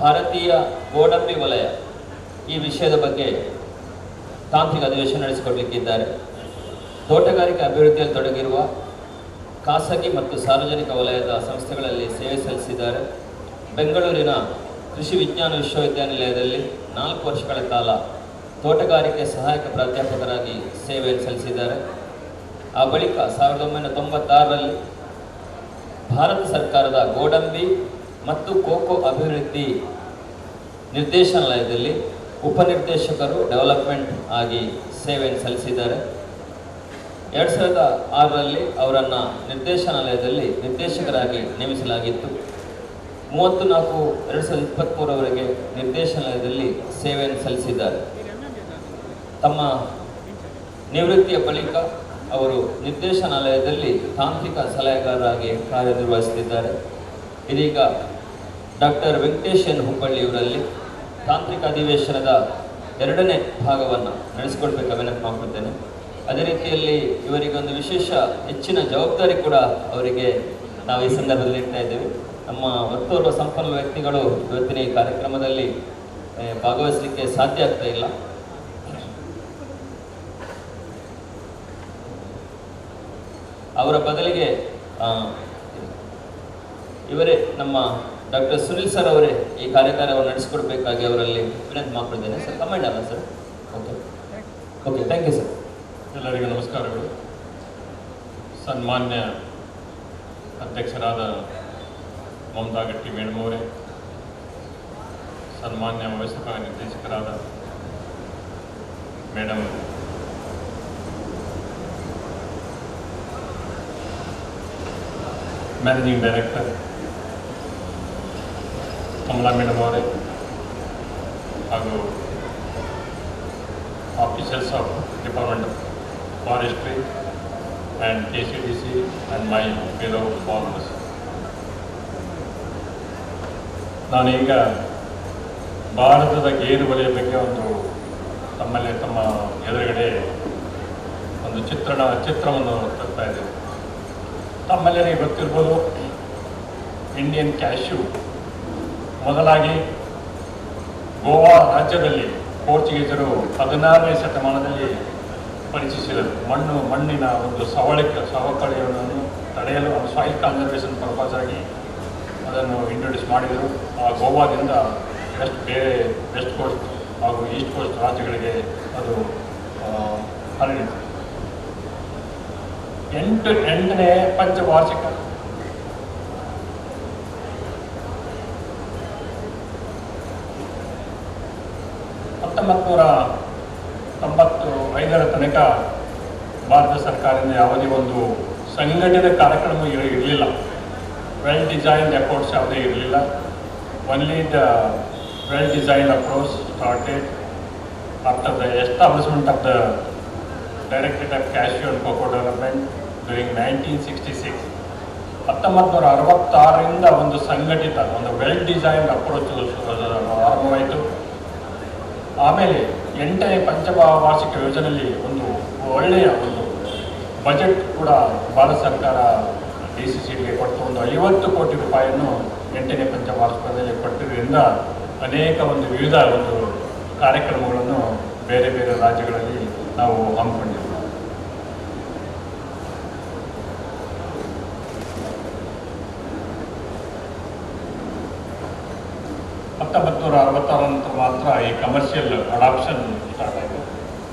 ಭಾರತೀಯ ಗೋಡಂಬಿ ವಲಯ ಈ ವಿಷಯದ ಬಗ್ಗೆ ತಾಂತ್ರಿಕ ಅಧಿವೇಶನ ನಡೆಸಿಕೊಡಲಿಕ್ಕಿದ್ದಾರೆ. ತೋಟಗಾರಿಕೆ ಅಭಿವೃದ್ಧಿಯಲ್ಲಿ ತೊಡಗಿರುವ ಖಾಸಗಿ ಮತ್ತು ಸಾರ್ವಜನಿಕ ವಲಯದ ಸಂಸ್ಥೆಗಳಲ್ಲಿ ಸೇವೆ ಸಲ್ಲಿಸಿದ್ದಾರೆ. ಬೆಂಗಳೂರಿನ ಕೃಷಿ ವಿಜ್ಞಾನ ವಿಶ್ವವಿದ್ಯಾನಿಲಯದಲ್ಲಿ 4 ವರ್ಷಗಳ ಕಾಲ ತೋಟಗಾರಿಕೆ ಸಹಾಯಕ ಪ್ರಾಧ್ಯಾಪಕರಾಗಿ ಸೇವೆಯನ್ನು ಸಲ್ಲಿಸಿದ್ದಾರೆ. ಆ ಬಳಿಕ 1996ರಲ್ಲಿ ಭಾರತ ಸರ್ಕಾರದ ಗೋಡಂಬಿ ಮತ್ತು ಕೋಕೋ ಅಭಿವೃದ್ಧಿ ನಿರ್ದೇಶನಾಲಯದಲ್ಲಿ ಉಪನಿರ್ದೇಶಕರು ಡೆವಲಪ್ಮೆಂಟ್ ಆಗಿ ಸೇವೆಯನ್ನು ಸಲ್ಲಿಸಿದ್ದಾರೆ. 2006ರಲ್ಲಿ ಅವರನ್ನು ನಿರ್ದೇಶನಾಲಯದಲ್ಲಿ ನಿರ್ದೇಶಕರಾಗಿ ನೇಮಿಸಲಾಗಿತ್ತು. 30/4/2023 ನಿರ್ದೇಶನಾಲಯದಲ್ಲಿ ಸೇವೆಯನ್ನು ಸಲ್ಲಿಸಿದ್ದಾರೆ. ತಮ್ಮ ನಿವೃತ್ತಿಯ ಬಳಿಕ ಅವರು ನಿರ್ದೇಶನಾಲಯದಲ್ಲಿ ತಾಂತ್ರಿಕ ಸಲಹೆಗಾರರಾಗಿ ಕಾರ್ಯನಿರ್ವಹಿಸುತ್ತಿದ್ದಾರೆ. ಇದೀಗ ಡಾಕ್ಟರ್ ವೆಂಕಟೇಶ್ ಎನ್ ಹುಬ್ಬಳ್ಳಿಯವರಲ್ಲಿ ತಾಂತ್ರಿಕ ಅಧಿವೇಶನದ 2ನೇ ಭಾಗವನ್ನು ನಡೆಸಿಕೊಡ್ಬೇಕು ವಿನಂತಿ ಮಾಡ್ಕೊಳ್ತೇನೆ. ಅದೇ ರೀತಿಯಲ್ಲಿ ಇವರಿಗೊಂದು ವಿಶೇಷ ಹೆಚ್ಚಿನ ಜವಾಬ್ದಾರಿ ಕೂಡ ಅವರಿಗೆ ನಾವು ಈ ಸಂದರ್ಭದಲ್ಲಿ ಇಡ್ತಾ ಇದ್ದೇವೆ. ನಮ್ಮ ಒತ್ತೋರ್ವ ಸಂಪನ್ನ ವ್ಯಕ್ತಿಗಳು ಇವತ್ತಿನ ಈ ಕಾರ್ಯಕ್ರಮದಲ್ಲಿ ಭಾಗವಹಿಸಲಿಕ್ಕೆ ಸಾಧ್ಯ ಆಗ್ತಾ ಇಲ್ಲ. ಅವರ ಬದಲಿಗೆ ಇವರೇ ನಮ್ಮ ಡಾಕ್ಟರ್ ಸುನಿಲ್ ಸರ್ ಅವರೇ ಈ ಕಾರ್ಯಕ್ರಮವನ್ನು ನಡೆಸಿಕೊಡ್ಬೇಕಾಗಿ ಅವರಲ್ಲಿ ವಿನಂತಿ ಮಾಡ್ಕೊಳ್ತೇನೆ. ಸರ್ ಕಮೆಂಟ್ ಅಲ್ಲ sir? Okay thank you sir. ಎಲ್ಲರಿಗೂ ನಮಸ್ಕಾರಗಳು. ಸನ್ಮಾನ್ಯ ಅಧ್ಯಕ್ಷರಾದ ಮಮತಾ ಗಟ್ಟಿ ಮೇಡಮ್ ಅವರೇ, ಸನ್ಮಾನ್ಯ ವ್ಯವಸ್ಥಾಪಕ ನಿರ್ದೇಶಕರಾದ madam managing director Kamala madam ಅವರೇ, ಹಾಗೂ officers of department of forestry and KCDC and my fellow farmers. ನಾನೀಗ ಭಾರತದ ಗೇರು ವಲಯ ಬಗ್ಗೆ ತಮ್ಮ ಎದುರುಗಡೆ ಒಂದು ಚಿತ್ರವನ್ನು ತರ್ತಾ ಇದ್ದೇವೆ. ತಮ್ಮೆಲ್ಲರಿಗೆ ಗೊತ್ತಿರ್ಬೋದು, ಇಂಡಿಯನ್ ಕ್ಯಾಶ್ಯೂ ಮೊದಲಾಗಿ ಗೋವಾ ರಾಜ್ಯದಲ್ಲಿ ಪೋರ್ಚುಗೀಸರು 16ನೇ ಶತಮಾನದಲ್ಲಿ ಪರಿಚಯಿಸಿದರು. ಮಣ್ಣಿನ ಒಂದು ಸವಕಳಿಯನ್ನು ತಡೆಯಲು ಸಾಯಿಲ್ ಕನ್ಸರ್ವೇಷನ್ ಪರ್ಪಸ್ ಆಗಿ ಅದನ್ನು ಇಂಟ್ರೊಡ್ಯೂಸ್ ಮಾಡಿದರು. ಆ ಗೋವಾದಿಂದ ವೆಸ್ಟ್ ಕೋಸ್ಟ್ ಹಾಗೂ ಈಸ್ಟ್ ಕೋಸ್ಟ್ ರಾಜ್ಯಗಳಿಗೆ ಅದು ಹರಡಿತು. 8ನೇ ಪಂಚವಾರ್ಷಿಕ ತನಕ ಭಾರತ ಸರ್ಕಾರದಿಂದ ಯಾವುದೇ ಒಂದು ಸಂಘಟಿತ ಕಾರ್ಯಕ್ರಮ ಇರಲಿಲ್ಲ. ವೆಲ್ ಡಿಸೈನ್ಡ್ ಅಪ್ರೋಚ್ ಯಾವುದೇ ಇರಲಿಲ್ಲ. Only the well designed approach started after the establishment of the directorate of cashew and cocoa development during 1966. 1966ರಿಂದ ಒಂದು ಸಂಘಟಿತ ವೆಲ್ ಡಿಸೈನ್ಡ್ ಅಪ್ರೋಚ್ ಆರಂಭವಾಯಿತು. ಆಮೇಲೆ 8ನೇ ಪಂಚವಾರ್ಷಿಕ ಯೋಜನೆಯಲ್ಲಿ ಒಂದು ಒಳ್ಳೆಯ ಬಜೆಟ್ ಕೂಡ ಭಾರತ ಸರ್ಕಾರ DCCಗೆ ಕೊಟ್ಟು 50 ಕೋಟಿ ರೂಪಾಯಿಯನ್ನು 8ನೇ ಪಂಚವಾರ್ಷಿಕದಲ್ಲಿ ಕೊಟ್ಟಿದ್ದರಿಂದ ಅನೇಕ ವಿವಿಧ ಕಾರ್ಯಕ್ರಮಗಳನ್ನು ಬೇರೆ ಬೇರೆ ರಾಜ್ಯಗಳಲ್ಲಿ ನಾವು ಹಮ್ಮಿಕೊಂಡಿದ್ದೇವೆ. ನಂತರ ಮಾತ್ರ ಈ ಕಮರ್ಷಿಯಲ್ ಅಡಾಪ್ಷನ್ ಸ್ಟಾರ್ಟ್ ಆಯಿತು.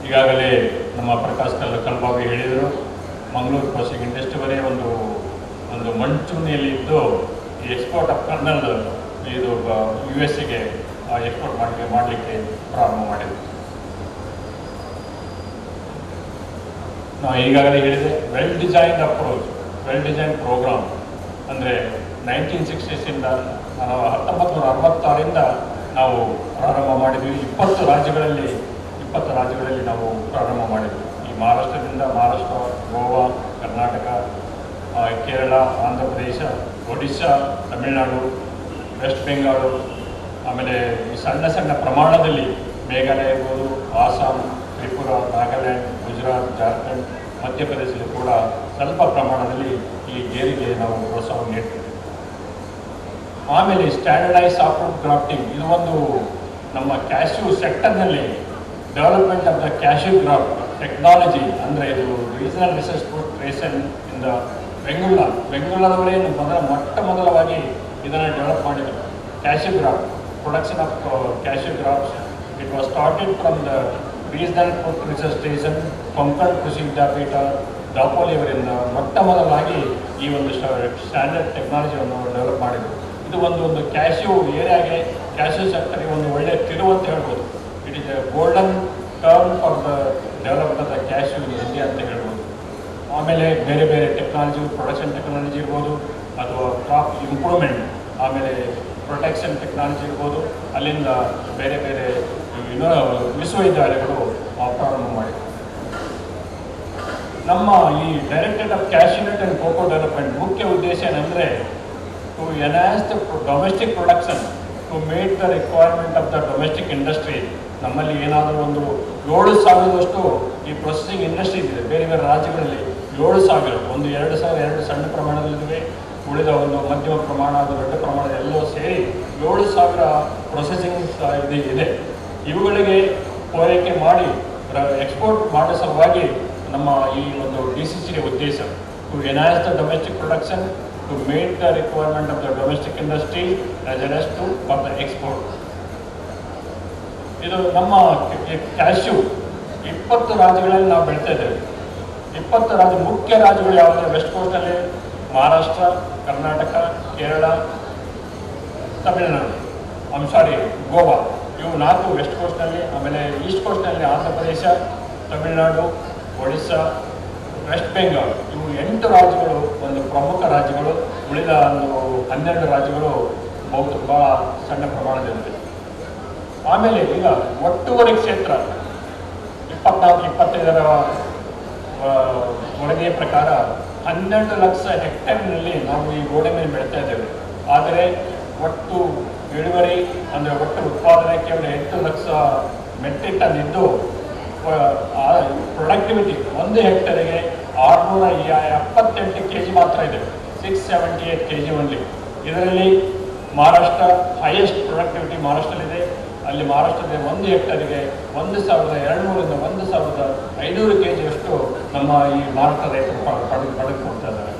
ಈಗಾಗಲೇ ನಮ್ಮ ಪ್ರಕಾಶ್ ಕಲ್ಬಾವಿ ಹೇಳಿದರು, ಮಂಗಳೂರು ಪ್ರೋಸೆಸಿಂಗ್ ಇಂಡಸ್ಟ್ರಿ ವರೆ ಒಂದು ಮಂಚೂಣಿಯಲ್ಲಿ ಇದ್ದು ಈ ಎಕ್ಸ್ಪೋರ್ಟ್ ಆಫ್ ಕರ್ನಲ್ ಇದು USA ಎಕ್ಸ್ಪೋರ್ಟ್ ಮಾಡಲಿಕ್ಕೆ ಪ್ರಾರಂಭ ಮಾಡಿದರು. ನಾವು ಈಗಾಗಲೇ ಹೇಳಿದೆ, well designed approach, well design programme ಅಂದರೆ 1960 1966ರಿಂದ ನಾವು ಪ್ರಾರಂಭ ಮಾಡಿದ್ವಿ. 20 ರಾಜ್ಯಗಳಲ್ಲಿ ನಾವು ಪ್ರಾರಂಭ ಮಾಡಿದ್ವಿ. ಈ ಮಹಾರಾಷ್ಟ್ರ, ಗೋವಾ, ಕರ್ನಾಟಕ, ಕೇರಳ, ಆಂಧ್ರ ಪ್ರದೇಶ, ಒಡಿಶಾ, ತಮಿಳುನಾಡು, ವೆಸ್ಟ್ ಬೆಂಗಾಳು, ಆಮೇಲೆ ಈ ಸಣ್ಣ ಪ್ರಮಾಣದಲ್ಲಿ ಮೇಘಾಲಯ ಇರ್ಬೋದು, ಆಸಾಂ, ತ್ರಿಪುರ, ನಾಗಾಲ್ಯಾಂಡ್, ಗುಜರಾತ್, ಜಾರ್ಖಂಡ್, ಮಧ್ಯಪ್ರದೇಶದಲ್ಲಿ ಕೂಡ ಸ್ವಲ್ಪ ಪ್ರಮಾಣದಲ್ಲಿ ಈ ಗೇರಿಗೆ ನಾವು ಪ್ರೋತ್ಸಾಹ ನೀಡ್ತೀವಿ. ಆಮೇಲೆ ಸ್ಟ್ಯಾಂಡರ್ಡೈಸ್ ಸಾಫ್ಟ್ವೇರ್ ಗ್ರಾಫ್ಟಿಂಗ್, ಇದು ಒಂದು ನಮ್ಮ ಕ್ಯಾಶ್ಯೂ ಸೆಕ್ಟರ್ನಲ್ಲಿ development of the cashew graft technology, ಅಂದರೆ ಇದು ರೀಜನಲ್ ರಿಸರ್ಚ್ ಕ್ರಿಯೇಷನ್ ಇಂದ ಬೆಂಗಳೂರದವರೇ ಮೊದಲವಾಗಿ ಇದನ್ನು ಡೆವಲಪ್ ಮಾಡಿದರು. Cashew graft, production of cashew grafts, it was started from the regional food research station, Konkan ಕೃಷಿ ವಿದ್ಯಾಪೀಠ, ದಾಪೋಲಿಯವರಿಂದ ಮೊದಲಾಗಿ ಈ ಒಂದು ಸ್ಟ್ಯಾಂಡರ್ಡ್ ಟೆಕ್ನಾಲಜಿಯನ್ನು ಡೆವಲಪ್ ಮಾಡಿದರು. ಇದು ಒಂದು ಕ್ಯಾಶ್ಯೂ ಏರಿಯಾಗೆ, ಕ್ಯಾಶ್ಯೂ ಸೆಕ್ಟರ್ಗೆ ಒಂದು ಒಳ್ಳೆಯ ತಿರುವು ಅಂತ ಹೇಳ್ಬೋದು. It is A golden term for the development of the cashew in India ಅಂತ ಹೇಳ್ಬೋದು. ಆಮೇಲೆ ಬೇರೆ ಬೇರೆ ಟೆಕ್ನಾಲಜಿ, ಪ್ರೊಡಕ್ಷನ್ ಟೆಕ್ನಾಲಜಿ ಇರ್ಬೋದು, ಅಥವಾ ಕ್ರಾಪ್ ಇಂಪ್ರೂವ್ಮೆಂಟ್, ಆಮೇಲೆ ಪ್ರೊಟೆಕ್ಷನ್ ಟೆಕ್ನಾಲಜಿ ಇರ್ಬೋದು, ಅಲ್ಲಿಂದ ಬೇರೆ ಬೇರೆ ವಿಶ್ವವಿದ್ಯಾಲಯಗಳು ಪ್ರಾರಂಭ ಮಾಡಿದರು. ನಮ್ಮ ಈ directorate of cashew nut and cocoa development ಮುಖ್ಯ ಉದ್ದೇಶ ಏನಂದರೆ to enhance the domestic production, to make the requirement of the domestic industry. ನಮ್ಮಲ್ಲಿ ಏನಾದರೂ ಒಂದು 7,000ದಷ್ಟು ಈ ಪ್ರೊಸೆಸಿಂಗ್ ಇಂಡಸ್ಟ್ರಿ ಇದೆ ಬೇರೆ ಬೇರೆ ರಾಜ್ಯಗಳಲ್ಲಿ. 7,000, 2,000 ಸಣ್ಣ ಪ್ರಮಾಣದಲ್ಲಿವೆ, ಉಳಿದ ಒಂದು ಮಧ್ಯಮ ಪ್ರಮಾಣ, ಅದು ದೊಡ್ಡ ಪ್ರಮಾಣದ ಎಲ್ಲವೂ ಸೇರಿ 7,000 ಪ್ರೊಸೆಸಿಂಗ್ ಇದೆ. ಇವುಗಳಿಗೆ ಪೂರೈಕೆ ಮಾಡಿ ಎಕ್ಸ್ಪೋರ್ಟ್ ಮಾಡೋ ಸಲುವಾಗಿ ನಮ್ಮ ಈ ಒಂದು DCC ಉದ್ದೇಶ to enhance the domestic production, to make the requirement of the domestic industry as well as to for the export. ಇದು ನಮ್ಮ ಕ್ಯಾಶ್ಯೂ 20 ರಾಜ್ಯಗಳಲ್ಲಿ ನಾವು ಬೆಳೀತಾ ಇದ್ದೇವೆ. 20 ರಾಜ್ಯ, ಮುಖ್ಯ ರಾಜ್ಯಗಳು ಯಾವುದೇ ವೆಸ್ಟ್ ಕೋಸ್ಟಲ್ಲಿ ಮಹಾರಾಷ್ಟ್ರ, ಕರ್ನಾಟಕ, ಕೇರಳ, ತಮಿಳುನಾಡು, ಗೋವಾ, ಇವು 4 ವೆಸ್ಟ್ ಕೋಸ್ಟ್ನಲ್ಲಿ. ಆಮೇಲೆ ಈಸ್ಟ್ ಕೋಸ್ಟ್ನಲ್ಲಿ ಆಂಧ್ರ ಪ್ರದೇಶ, ತಮಿಳುನಾಡು, ಒಡಿಸ್ಸಾ, ವೆಸ್ಟ್ ಬೆಂಗಾಲ್, ಇವು 8 ರಾಜ್ಯಗಳು ಒಂದು ಪ್ರಮುಖ ರಾಜ್ಯಗಳು. ಉಳಿದ ಒಂದು 12 ರಾಜ್ಯಗಳು ಭಾಳ ಸಣ್ಣ ಪ್ರಮಾಣದಲ್ಲಿದೆ. ಆಮೇಲೆ ಈಗ ಒಟ್ಟುವರಿ ಕ್ಷೇತ್ರ 24-25 ವರದಿಯ ಪ್ರಕಾರ 12 ಲಕ್ಷ ಹೆಕ್ಟೇರ್ನಲ್ಲಿ ನಾವು ಈ ಗೋಡಂಬಿ ಬೆಳೀತಾ ಇದ್ದೇವೆ. ಆದರೆ ಒಟ್ಟು ಇಳುವರಿ ಅಂದರೆ ಒಟ್ಟು ಉತ್ಪಾದನೆ ಕೇವಲ 8 ಲಕ್ಷ ಮೆಟ್ರಿಕ್ ಟನ್ ಇದ್ದು, ಪ್ರೊಡಕ್ಟಿವಿಟಿ 1 ಹೆಕ್ಟೇರಿಗೆ 678 kg ಮಾತ್ರ ಇದೆ, 678 kg ಓನ್ಲಿ. ಇದರಲ್ಲಿ ಮಹಾರಾಷ್ಟ್ರ ಹೈಯೆಸ್ಟ್ ಪ್ರೊಡಕ್ಟಿವಿಟಿ ಮಹಾರಾಷ್ಟ್ರದಲ್ಲಿದೆ. ಅಲ್ಲಿ ಮಹಾರಾಷ್ಟ್ರದ 1 ಹೆಕ್ಟೇರಿಗೆ 1,200ರಿಂದ 1,500 kg ಅಷ್ಟು ನಮ್ಮ ಈ ಮಹಾರಾಷ್ಟ್ರ ರೈತರು ಪಡೆದುಕೊಳ್ತಾ ಇದ್ದಾರೆ.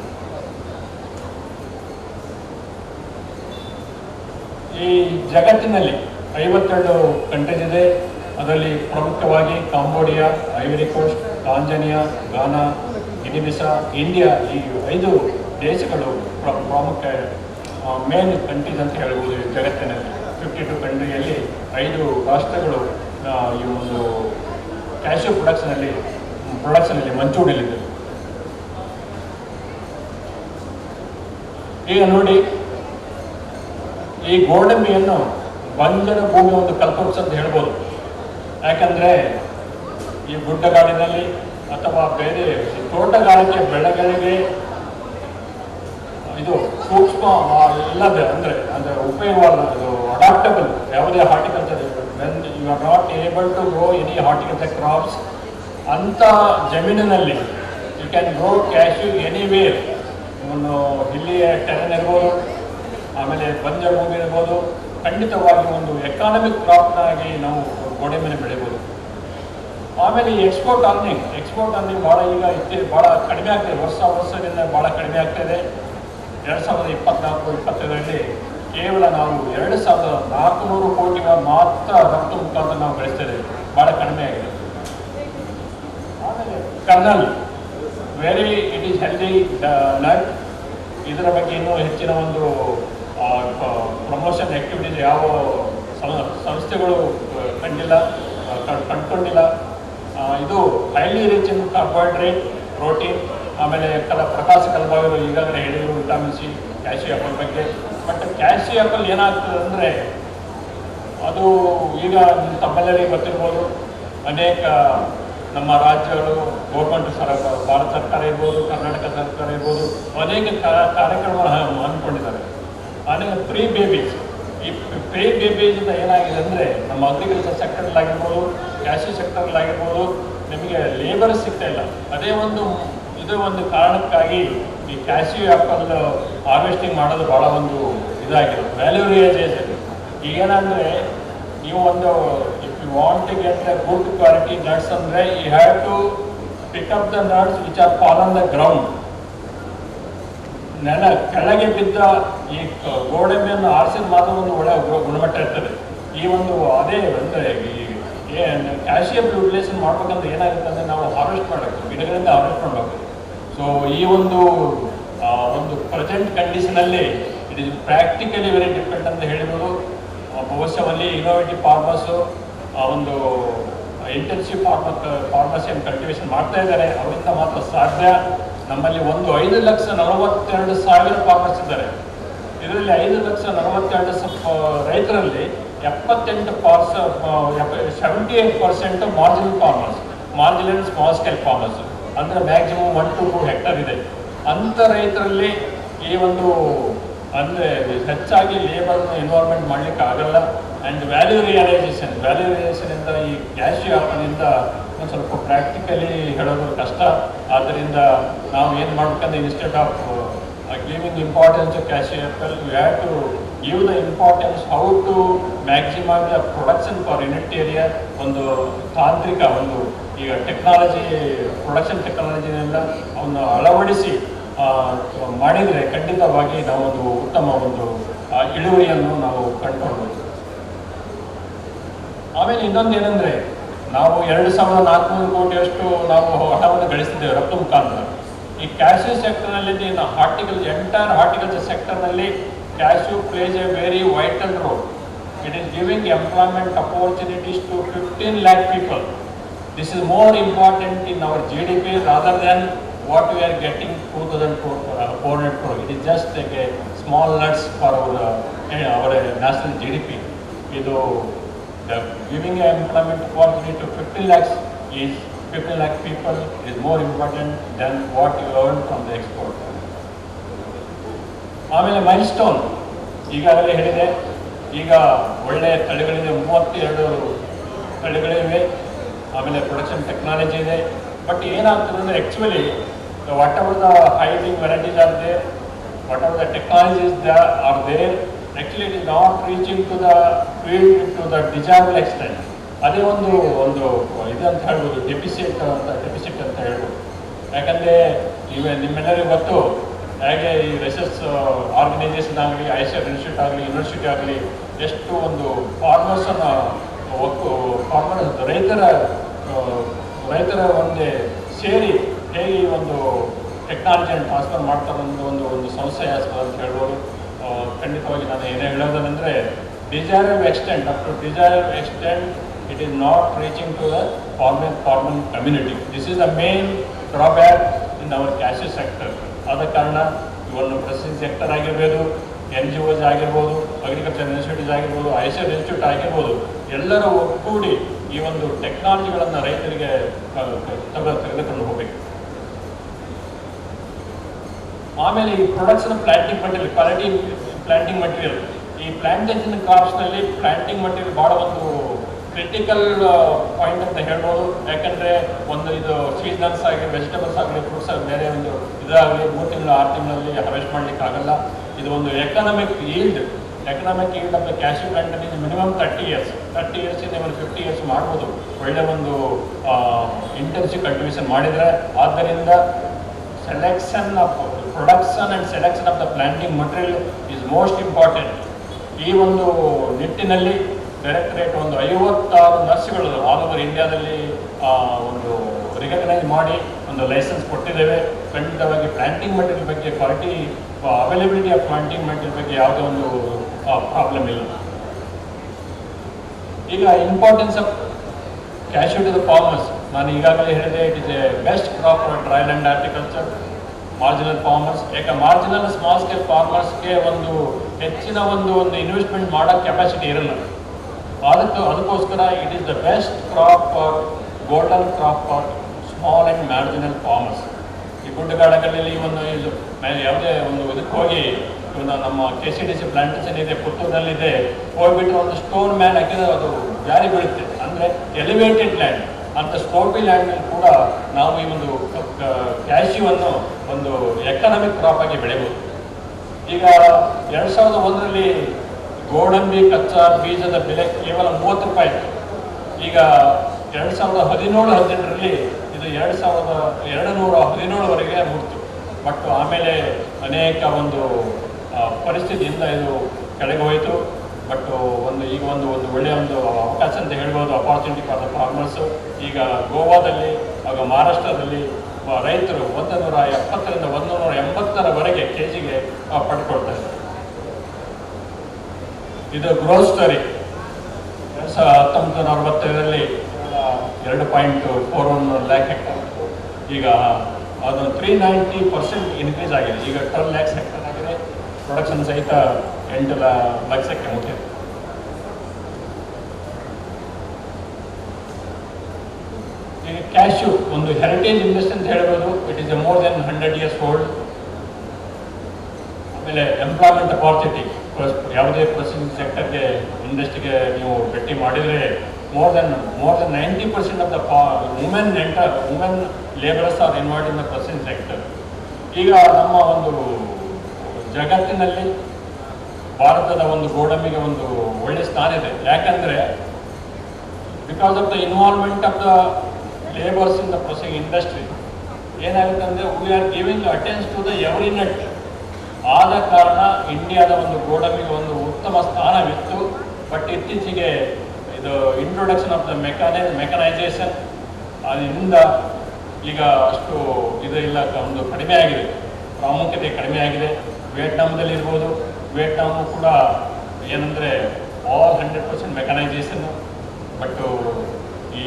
ಈ ಜಗತ್ತಿನಲ್ಲಿ 52 ಕಂಟ್ರೀಸ್ ಇದೆ. ಅದರಲ್ಲಿ ಪ್ರಮುಖವಾಗಿ ಕಾಂಬೋಡಿಯಾ, ಐವರಿ ಕೋಸ್ಟ್, ತಾಂಜಾನಿಯಾ, ಗಾನಾ, ಗಿನಿಬಿಸಾ, ಇಂಡಿಯಾ, ಈ 5 ದೇಶಗಳು ಪ್ರಮುಖ ಮೇನ್ ಕಂಟ್ರೀಸ್ ಅಂತ ಹೇಳ್ಬೋದು ಜಗತ್ತಿನಲ್ಲಿ. 52 ಕಂಟ್ರಿಯಲ್ಲಿ 5 ರಾಷ್ಟ್ರಗಳು ಈ ಒಂದು ಕ್ಯಾಶ್ಯೂ ಪ್ರೊಡಕ್ಷನಲ್ಲಿ ಮಂಚೂಣಿಯಲ್ಲಿದೆ. ಈಗ ನೋಡಿ, ಈ ಗೋಡಂಬಿಯನ್ನು ಬಂಜರ ಭೂಮಿ ಒಂದು ಕಲ್ಪವೃಕ್ಷ ಅಂತ ಹೇಳ್ಬೋದು. ಯಾಕಂದರೆ ಈ ಗುಡ್ಡಗಾಡಿನಲ್ಲಿ ಅಥವಾ ಬೇರೆ ತೋಟಗಾರಿಕೆ ಬೆಳೆಗಳಿಗೆ ಇದು ಸೂಕ್ಷ್ಮ ಇಲ್ಲದೆ ಅಂದರೆ ಉಪಯೋಗವಲ್ಲ, ಅದು ಅಡಾಪ್ಟಬಲ್. ಯಾವುದೇ horticulture when you are not able to grow any horticulture crops, ಅಂಥ ಜಮೀನಿನಲ್ಲಿ you can grow cashew anywhere. ಒಂದು ಇಲ್ಲಿ ಟೆರನ್ ಇರ್ಬೋದು, ಆಮೇಲೆ ಬಂಜರ ಭೂಮಿ ಇರ್ಬೋದು. ಖಂಡಿತವಾಗಿ ಒಂದು ಎಕಾನಮಿಕ್ ಕ್ರಾಪ್ನಾಗಿ ನಾವು ಗೋಡಂಬಿನ ಬೆಳಿಬೋದು. ಆಮೇಲೆ ಈ ಎಕ್ಸ್ಪೋರ್ಟ್ ಅರ್ನಿಂಗ್ ಭಾಳ ಈಗ ಭಾಳ ಕಡಿಮೆ ಆಗ್ತಿದೆ, ವರ್ಷದಿಂದ ಭಾಳ ಕಡಿಮೆ ಆಗ್ತಾಯಿದೆ. 2024-25ರಲ್ಲಿ ಕೇವಲ ನಾವು 2,400 ಕೋಟಿ ಮಾತ್ರ ರಫ್ತು ಮುಖಾಂತರ ನಾವು ಬೆಳೆಸ್ತಾ ಇದ್ದೇವೆ, ಭಾಳ ಕಡಿಮೆ ಆಗಿದೆ. ಆಮೇಲೆ kernel it is healthy nut. ಇದರ ಬಗ್ಗೆ ಇನ್ನೂ ಹೆಚ್ಚಿನ ಒಂದು ಪ್ರಮೋಷನ್ ಆ್ಯಕ್ಟಿವಿಟೀಸ್ ಯಾವ ಸಂಸ್ಥೆಗಳು ಕಂಡುಕೊಂಡಿಲ್ಲ. ಇದು highly rich in carbohydrate, protein, ಆಮೇಲೆ ಪ್ರಕಾಶ ಕಲಭಾಗಗಳು ಈಗಾಗಲೇ ಹೇಳಿದ್ರು, ವಿಟಮಿನ್ ಸಿ, ಕ್ಯಾಶ್ಯೂ ಆ್ಯಪಲ್ ಬಗ್ಗೆ. ಬಟ್ ಕ್ಯಾಶ್ಯೂ ಆ್ಯಪಲ್ ಏನಾಗ್ತದೆ ಅಂದರೆ, ಅದು ಈಗ ತಮ್ಮೆಲ್ಲರಿಗೆ ಗೊತ್ತಿರ್ಬೋದು, ಅನೇಕ ನಮ್ಮ ರಾಜ್ಯಗಳು ಗೌರ್ಮೆಂಟ್ ಭಾರತ ಸರ್ಕಾರ ಇರ್ಬೋದು, ಕರ್ನಾಟಕ ಸರ್ಕಾರ ಇರ್ಬೋದು, ಅನೇಕ ಕಾರ್ಯಕ್ರಮ ಹಮ್ಮಿಕೊಂಡಿದ್ದಾರೆ. ಅನೇಕ ಪ್ರೀ ಬೇಬೀಸ್, ಈ ಪ್ರೀ ಬೇಬೀಸಿಂದ ಏನಾಗಿದೆ ಅಂದರೆ, ನಮ್ಮ ಅಗ್ರಿಕಲ್ಚರ್ ಸೆಕ್ಟರ್ಲಾಗಿರ್ಬೋದು, ಕ್ಯಾಶ್ಯೂ ಸೆಕ್ಟರ್ಲಾಗಿರ್ಬೋದು, ನಿಮಗೆ ಲೇಬರ್ ಸಿಗ್ತಾ ಇಲ್ಲ. ಇದು ಒಂದು ಕಾರಣಕ್ಕಾಗಿ ಈ ಕ್ಯಾಶ್ಯೂ ಆ್ಯಪಲ್ ಹಾರ್ವೆಸ್ಟಿಂಗ್ ಮಾಡೋದು ಭಾಳ ಒಂದು ಇದಾಗಿಲ್ಲ. ವ್ಯಾಲ್ಯೂ ರಿಯಲೈಸೇಷನ್ ಈಗೇನಂದರೆ ನೀವು ಒಂದು if you want to get the good quality nuts ಅಂದರೆ you have to pick up the nuts which are fall on the ground. ಕೆಳಗೆ ಬಿದ್ದ ಈ ಗೋಡಂಬಿಯನ್ನು ಆರಿಸಿದ ಮಾತ್ರ ಒಂದು ಒಳ್ಳೆಯ ಗುಣಮಟ್ಟ ಇರ್ತದೆ. ಈ ಒಂದು ಅದೇ ಅಂದರೆ ಈ ಕ್ಯಾಲ್ಸಿಯಂ ಯುಟಿಲೈಸೇಷನ್ ಮಾಡ್ಬೇಕಂದ್ರೆ ಏನಾಗುತ್ತೆ ಅಂದರೆ ನಾವು ಹಾರ್ವೆಸ್ಟ್ ಮಾಡಬೇಕು, ಗಿಡಗಳಿಂದ ಹಾರ್ವೆಸ್ಟ್ ಮಾಡಬೇಕು. ಸೊ ಈ ಒಂದು ಪ್ರೆಸೆಂಟ್ ಕಂಡೀಷನಲ್ಲಿ it is practically very difficult ಅಂತ ಹೇಳ್ಬೋದು. ಭವಿಷ್ಯದಲ್ಲಿ ಇನೋವೇಟಿವ್ ಫಾರ್ಮರ್ಸು ಒಂದು ಇಂಟೆನ್ಸಿವ್ ಫಾರ್ಮಸಿ ಆ್ಯಂಡ್ ಕಲ್ಟಿವೇಷನ್ ಮಾಡ್ತಾ ಇದ್ದಾರೆ, ಅವರಿಂದ ಮಾತ್ರ ಸಾಧ್ಯ. ನಮ್ಮಲ್ಲಿ 5,42,000 ಫಾರ್ಮರ್ಸ್ ಇದ್ದಾರೆ. ಇದರಲ್ಲಿ 5,42,000 ರೈತರಲ್ಲಿ 78% marginal farmers, marginal small scale farmers ಅಂದರೆ ಮ್ಯಾಕ್ಸಿಮಮ್ 1 to 2 ಹೆಕ್ಟರ್ ಇದೆ. ಅಂಥ ರೈತರಲ್ಲಿ ಈ ಒಂದು ಅಂದರೆ ಹೆಚ್ಚಾಗಿ ಲೇಬರ್ನ ಇನ್ವಾಲ್ವ್ಮೆಂಟ್ ಮಾಡಲಿಕ್ಕೆ ಆಗಲ್ಲ. ಆ್ಯಂಡ್ ವ್ಯಾಲ್ಯೂ ರಿಯಲೈಸೇಷನಿಂದ ಈ ಕ್ಯಾಶ್ಯೂ ಆ್ಯಪನಿಂದ ಒಂದು ಸ್ವಲ್ಪ ಪ್ರಾಕ್ಟಿಕಲಿ ಹೇಳೋದು ಕಷ್ಟ. ಆದ್ದರಿಂದ ನಾವು ಏನು ಮಾಡ್ಬೇಕಂದ್ರೆ instead of giving importance to cashew apple we have to give the importance how to maximum the production for unit area. ಒಂದು ತಾಂತ್ರಿಕ ಒಂದು ಈಗ ಪ್ರೊಡಕ್ಷನ್ ಟೆಕ್ನಾಲಜಿನೆಲ್ಲ ಅವನ್ನ ಅಳವಡಿಸಿ ಮಾಡಿದರೆ ಖಂಡಿತವಾಗಿ ನಾವು ಒಂದು ಉತ್ತಮ ಒಂದು ಇಳುವರಿಯನ್ನು ನಾವು ಕಂಡುಕೊಳ್ಬೋದು. ಆಮೇಲೆ ಇನ್ನೊಂದು ಏನಂದರೆ ನಾವು 2,400 ಕೋಟಿಯಷ್ಟು ನಾವು ಹಣವನ್ನು ಗಳಿಸಿದ್ದೇವೆ ರಫ್ತು ಮುಖಾಂತರ. ಈ ಕ್ಯಾಶ್ಯೂ ಸೆಕ್ಟರ್ನಲ್ಲಿ ಎಂಟೈರ್ ಹಾರ್ಟಿಕಲ್ಚರ್ ಸೆಕ್ಟರ್ನಲ್ಲಿ cashew places a very vital role. It is giving employment opportunities to 15 lakh people. This is more important in our GDP rather than what we are getting 2,400 crore. It is just like a small nuts for our national GDP. ಇದು giving employment opportunity to 15 lakh people is more important than what you earn from the export. ಆಮೇಲೆ mile stone ಈಗಾಗಲೇ ಹೇಳಿದೆ. ಈಗ ಒಳ್ಳೆಯ ತಳಿಗಳಿದೆ, 32 ತಳಿಗಳಿವೆ. ಆಮೇಲೆ production technology ಇದೆ. But ಏನಾಗ್ತದೆ ಅಂದರೆ actually whatever the hybrid varieties are there, whatever the technologies are there, actually it is not reaching to the field to the desirable extent. ಅದೇ ಒಂದು ಇದಂತ ಹೇಳ್ಬೋದು, ಡೆಫಿಸಿಟ್ ಅಂತ ಹೇಳ್ಬೋದು. ಯಾಕಂದರೆ ನಿಮ್ಮೆಲ್ಲರಿಗೂ ಗೊತ್ತು ಹೇಗೆ ಈ ರಿಸರ್ಚ್ ಆರ್ಗನೈಸೇಷನ್ ಆಗಲಿ, ಐಸರ್ ಇನ್ಸ್ಟಿಟ್ಯೂಟ್ ಆಗಲಿ, ಯೂನಿವರ್ಸಿಟಿ ಆಗಲಿ ಎಷ್ಟು ಒಂದು ಫಾರ್ಮರ್ಸನ್ನು ರೈತರ ಒಂದೇ ಸೇರಿ ಹೇಗೆ ಈ ಒಂದು ಟೆಕ್ನಾಲಜಿಯನ್ನು ಟ್ರಾನ್ಸ್ಫರ್ ಮಾಡ್ತಾರೆ ಅನ್ನೋದು ಒಂದು ಸಂಸ್ಥೆ ಅಂತ ಹೇಳ್ಬೋದು. ಖಂಡಿತವಾಗಿ ನಾನು ಏನೇ ಹೇಳೋದಂದರೆ desirable extent it is not reaching to the farming community. This is the main drawback in our cashew sector. ಆದ ಕಾರಣ ಇವನ್ನು ಪ್ರೊಸೆಸಿಂಗ್ ಸೆಕ್ಟರ್ ಆಗಿರ್ಬೋದು, NGOs ಆಗಿರ್ಬೋದು, ಅಗ್ರಿಕಲ್ಚರ್ ಇನ್ಸ್ಟಿಟ್ಯೂಟ್ಸ್ ಆಗಿರ್ಬೋದು, ಐಸರ್ ಇನ್ಸ್ಟಿಟ್ಯೂಟ್ ಆಗಿರ್ಬೋದು, ಎಲ್ಲರೂ ಒಗ್ಗೂಡಿ ಈ ಒಂದು ಟೆಕ್ನಾಲಜಿಗಳನ್ನು ರೈತರಿಗೆ ತೆಗೆದುಕೊಂಡು ಹೋಗಬೇಕು. ಆಮೇಲೆ ಈ production planting material, quality planting material, ಈ ಪ್ಲಾಂಟೇಷನ್ ಕ್ರಾಪ್ಸ್ನಲ್ಲಿ ಪ್ಲಾಂಟಿಂಗ್ ಮಟೀರಿಯಲ್ ಭಾಳ ಒಂದು ಕ್ರಿಟಿಕಲ್ ಪಾಯಿಂಟ್ ಅಂತ ಹೇಳ್ಬೋದು. ಯಾಕಂದರೆ ಇದು ಸೀಸನಲ್ಸ್ ಆಗಲಿ, ವೆಜಿಟೇಬಲ್ಸ್ ಆಗಲಿ, ಫ್ರೂಟ್ಸ್ ಆಗಲಿ, ಬೇರೆ ಒಂದು ಇದಾಗಲಿ 3 ತಿಂಗಳು 6 ತಿಂಗಳಲ್ಲಿ ಹಾರ್ವೆಸ್ಟ್ ಮಾಡಲಿಕ್ಕೆ ಆಗಲ್ಲ. ಇದು ಒಂದು economic yield of the cashew ಪ್ಲಾಂಟಲ್ಲಿ ಮಿನಿಮಮ್ 30 years ಇಂದ 50 years ಮಾಡ್ಬೋದು ಒಳ್ಳೆ ಒಂದು ಇಂಟೆನ್ಸಿವ್ ಕಲ್ಟಿವೇಷನ್ ಮಾಡಿದರೆ. ಆದ್ದರಿಂದ production and selection of the planting material is most important. ಈ ಒಂದು ನಿಟ್ಟಿನಲ್ಲಿ ಡೈರೆಕ್ಟರೇಟ್ ಒಂದು 56 ನರ್ಸ್ಗಳು ಆಲ್ ಓವರ್ ಇಂಡಿಯಾದಲ್ಲಿ ಒಂದು ರಿಕಗ್ನೈಸ್ ಮಾಡಿ ಒಂದು ಲೈಸೆನ್ಸ್ ಕೊಟ್ಟಿದ್ದೇವೆ. ಖಂಡಿತವಾಗಿ ಪ್ಲಾಂಟಿಂಗ್ ಮಟೀರಿಯಲ್ ಬಗ್ಗೆ, quality availability of planting material ಬಗ್ಗೆ ಯಾವುದೇ ಒಂದು ಪ್ರಾಬ್ಲಮ್ ಇಲ್ಲ. ಈಗ importance of cashew to the farmers, ನಾನು ಈಗಾಗಲೇ ಹೇಳಿದೆ, it is a best crop for dry land horticulture. Marginal farmers, ಯಾಕೆ ಮಾರ್ಜಿನಲ್ ಸ್ಮಾಲ್ ಸ್ಕೇಲ್ ಫಾರ್ಮರ್ಸ್ಗೆ ಒಂದು ಹೆಚ್ಚಿನ ಒಂದು ಇನ್ವೆಸ್ಟ್ಮೆಂಟ್ ಮಾಡೋ ಕೆಪಾಸಿಟಿ ಇರಲ್ಲ. ಅದಕ್ಕೋಸ್ಕರ it is the best crop for golden crop for small and marginal farmers. ಈ ಗುಡ್ಡಗಾಡಗಳಲ್ಲಿ ಯಾವುದೇ ಒಂದು ಇದಕ್ಕೆ ಹೋಗಿ ನಮ್ಮ KCDC ಪ್ಲಾಂಟೇಷನ್ ಇದೆ, ಪುತ್ತೂರಿನಲ್ಲಿದೆ, ಹೋಗ್ಬಿಟ್ಟು ಒಂದು ಸ್ಟೋನ್ ಮ್ಯಾನ್ ಹಾಕಿದ್ರೆ ಅದು ಜಾರಿ ಬೀಳುತ್ತೆ. ಅಂದರೆ ಎಲಿವೇಟೆಡ್ ಲ್ಯಾಂಡ್ ಅಂತ ಸ್ಕೋಪಿ ಲ್ಯಾಂಡ್ನಲ್ಲಿ ಕೂಡ ನಾವು ಈ ಒಂದು ಕ್ಯಾಶ್ಯೂವನ್ನು ಒಂದು ಎಕನಾಮಿಕ್ ಕ್ರಾಪ್ ಆಗಿ ಬೆಳೆಯಬಹುದು. ಈಗ 2001ರಲ್ಲಿ ಗೋಡಂಬಿ ಕಚ್ಚಾ ಬೀಜದ ಬೆಲೆ ಕೇವಲ 30 ರೂಪಾಯಿ ಇತ್ತು. ಈಗ 2017-18ರಲ್ಲಿ ಇದು 2217ವರೆಗೆ ಮುಗಿತು. ಬಟ್ ಆಮೇಲೆ ಅನೇಕ ಒಂದು ಪರಿಸ್ಥಿತಿಯಿಂದ ಇದು ಕೆಳಗೆ ಹೋಯಿತು. ಬಟ್ ಈಗ ಒಂದು ಒಳ್ಳೆಯ ಒಂದು ಅವಕಾಶ ಅಂತ ಹೇಳ್ಬೋದು, ಅಪಾರ್ಚುನಿಟಿ ಫಾರ್ ದ ಫಾರ್ಮರ್ಸು. ಈಗ ಗೋವಾದಲ್ಲಿ ಆಗ ಮಹಾರಾಷ್ಟ್ರದಲ್ಲಿ ರೈತರು 170ರಿಂದ 180ರವರೆಗೆ ಕೆಜಿಗೆ ಪಡ್ಕೊಳ್ತಾ ಇದ್ದಾರೆ. ಇದು ಗ್ರೋತ್ ಸ್ಟೋರಿ. 1965ರಲ್ಲಿ 2.41 ಲ್ಯಾಕ್ ಹೆಕ್ಟರ್, ಈಗ ಅದು 390% ಇನ್ಕ್ರೀಸ್ ಆಗಿದೆ. ಈಗ 12 ಲ್ಯಾಕ್ಸ್ ಹೆಕ್ಟರ್ ಆಗಿದೆ. ಪ್ರೊಡಕ್ಷನ್ ಸಹಿತ 8 ಲಕ್ಷಕ್ಕೆ ಮುಟ್ಟಿದೆ. ಈಗ ಕ್ಯಾಶ್ಯೂ ಒಂದು ಹೆರಿಟೇಜ್ ಇಂಡಸ್ಟ್ರಿ ಅಂತ ಹೇಳ್ಬೋದು. It is more than 100 years old. ಆಮೇಲೆ ಎಂಪ್ಲಾಯ್ಮೆಂಟ್ ಅಪಾರ್ಚುನಿಟಿ, ಯಾವುದೇ ಪ್ರೊಸೆಸಿಂಗ್ ಸೆಕ್ಟರ್ಗೆ ಇಂಡಸ್ಟ್ರಿಗೆ ನೀವು ಭೇಟಿ ಮಾಡಿದರೆ more than 90% of the women laborers are involved in the processing sector. ಈಗ ನಮ್ಮ ಒಂದು ಜಗತ್ತಿನಲ್ಲಿ ಭಾರತದ ಒಂದು ಗೋಡಂಬಿಗೆ ಒಂದು ಒಳ್ಳೆ ಸ್ಥಾನ ಇದೆ. ಯಾಕಂದರೆ because of the involvement of the labours in the processing industry ಏನಾಗುತ್ತೆ ಅಂದರೆ we are giving attention to the every nut. ಆದ ಕಾರಣ ಇಂಡಿಯಾದ ಒಂದು ಗೋಡಂಬಿಗೆ ಒಂದು ಉತ್ತಮ ಸ್ಥಾನವಿತ್ತು. ಬಟ್ ಇತ್ತೀಚೆಗೆ ಇದು ಇಂಟ್ರೊಡಕ್ಷನ್ ಆಫ್ ದ ಮೆಕನೈಸೇಷನ್ ಅದರಿಂದ ಈಗ ಅಷ್ಟು ಇದು ಇಲ್ಲ, ಒಂದು ಕಡಿಮೆ ಆಗಿದೆ, ಪ್ರಾಮುಖ್ಯತೆ ಕಡಿಮೆ ಆಗಿದೆ. ವಿಯೆಟ್ನಾಂದಲ್ಲಿ ಇರ್ಬೋದು, ವಿಯೆಟ್ನಾಮು ಕೂಡ ಏನಂದರೆ ಆಲ್ 100% ಮೆಕನೈಸೇಷನ್. ಬಟ್ಟು ಈ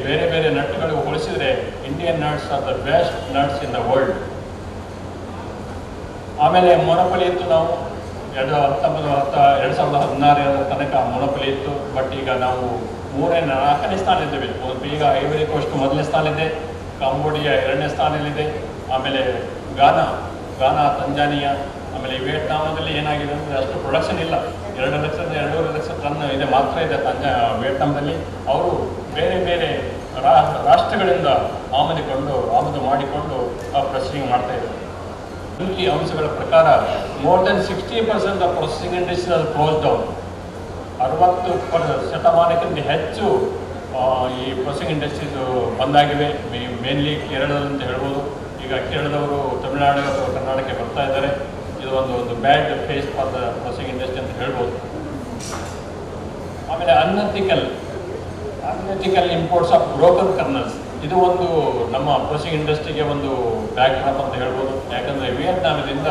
ಬೇರೆ ಬೇರೆ ನಟ್ಗಳಿಗೆ ಹೋಲಿಸಿದರೆ Indian nuts R the best nuts in the world. ಆಮೇಲೆ ಮೊನೊಪಲಿ ಇತ್ತು. ನಾವು 2016 ತನಕ ಮೊನೊಪಲಿ ಇತ್ತು. ಬಟ್ ಈಗ ನಾವು 4ನೇ ಸ್ಥಾನ ಇದ್ದೇವೆ. ಈಗ ಐವರಿ ಕೋಸ್ಟ್ 1ನೇ ಸ್ಥಾನ ಇದೆ, ಕಾಂಬೋಡಿಯಾ 2ನೇ ಸ್ಥಾನದಲ್ಲಿದೆ, ಆಮೇಲೆ ಗಾನಾ, ತಂಜಾನಿಯಾ, ಆಮೇಲೆ ವಿಯೆಟ್ನಾಮದಲ್ಲಿ ಏನಾಗಿದೆ ಅಂದರೆ ಅಷ್ಟು ಪ್ರೊಡಕ್ಷನ್ ಇಲ್ಲ. 2 ಲಕ್ಷ ಟನ್ ಇದೆ ಮಾತ್ರ ಇದೆ ವಿಯೆಟ್ನಾಂದಲ್ಲಿ. ಅವರು ಬೇರೆ ಬೇರೆ ರಾಷ್ಟ್ರಗಳಿಂದ ಆಮದು ಮಾಡಿಕೊಂಡು ಪ್ರೊಸೆಸಿಂಗ್ ಮಾಡ್ತಾ ಇದ್ದಾರೆ. ಈ ಅಂಶಗಳ ಪ್ರಕಾರ more than 60% of processing industry close down. 60% ಹೆಚ್ಚು ಈ ಪ್ರೊಸೆಸಿಂಗ್ ಇಂಡಸ್ಟ್ರೀಸ್ ಬಂದಾಗಿವೆ. ಮೇನ್ಲಿ ಕೇರಳದಲ್ಲಿ ಅಂತ ಹೇಳ್ಬೋದು. ಈಗ ಕೇರಳದವರು ತಮಿಳುನಾಡು ಅಥವಾ ಕರ್ನಾಟಕಕ್ಕೆ ಬರ್ತಾ ಇದ್ದಾರೆ. ಇದು ಒಂದು bad phase for the processing industry ಅಂತ ಹೇಳ್ಬೋದು. ಆಮೇಲೆ unethical imports of broken colonels, ಇದು ಒಂದು ನಮ್ಮ ಪ್ರೊಸೆಸಿಂಗ್ ಇಂಡಸ್ಟ್ರಿಗೆ ಒಂದು ಬ್ಯಾಕ್ ಡ್ರಾಪ್ ಅಂತ ಹೇಳ್ಬೋದು. ಯಾಕಂದರೆ ವಿಯೆಟ್ನಾಮದಿಂದ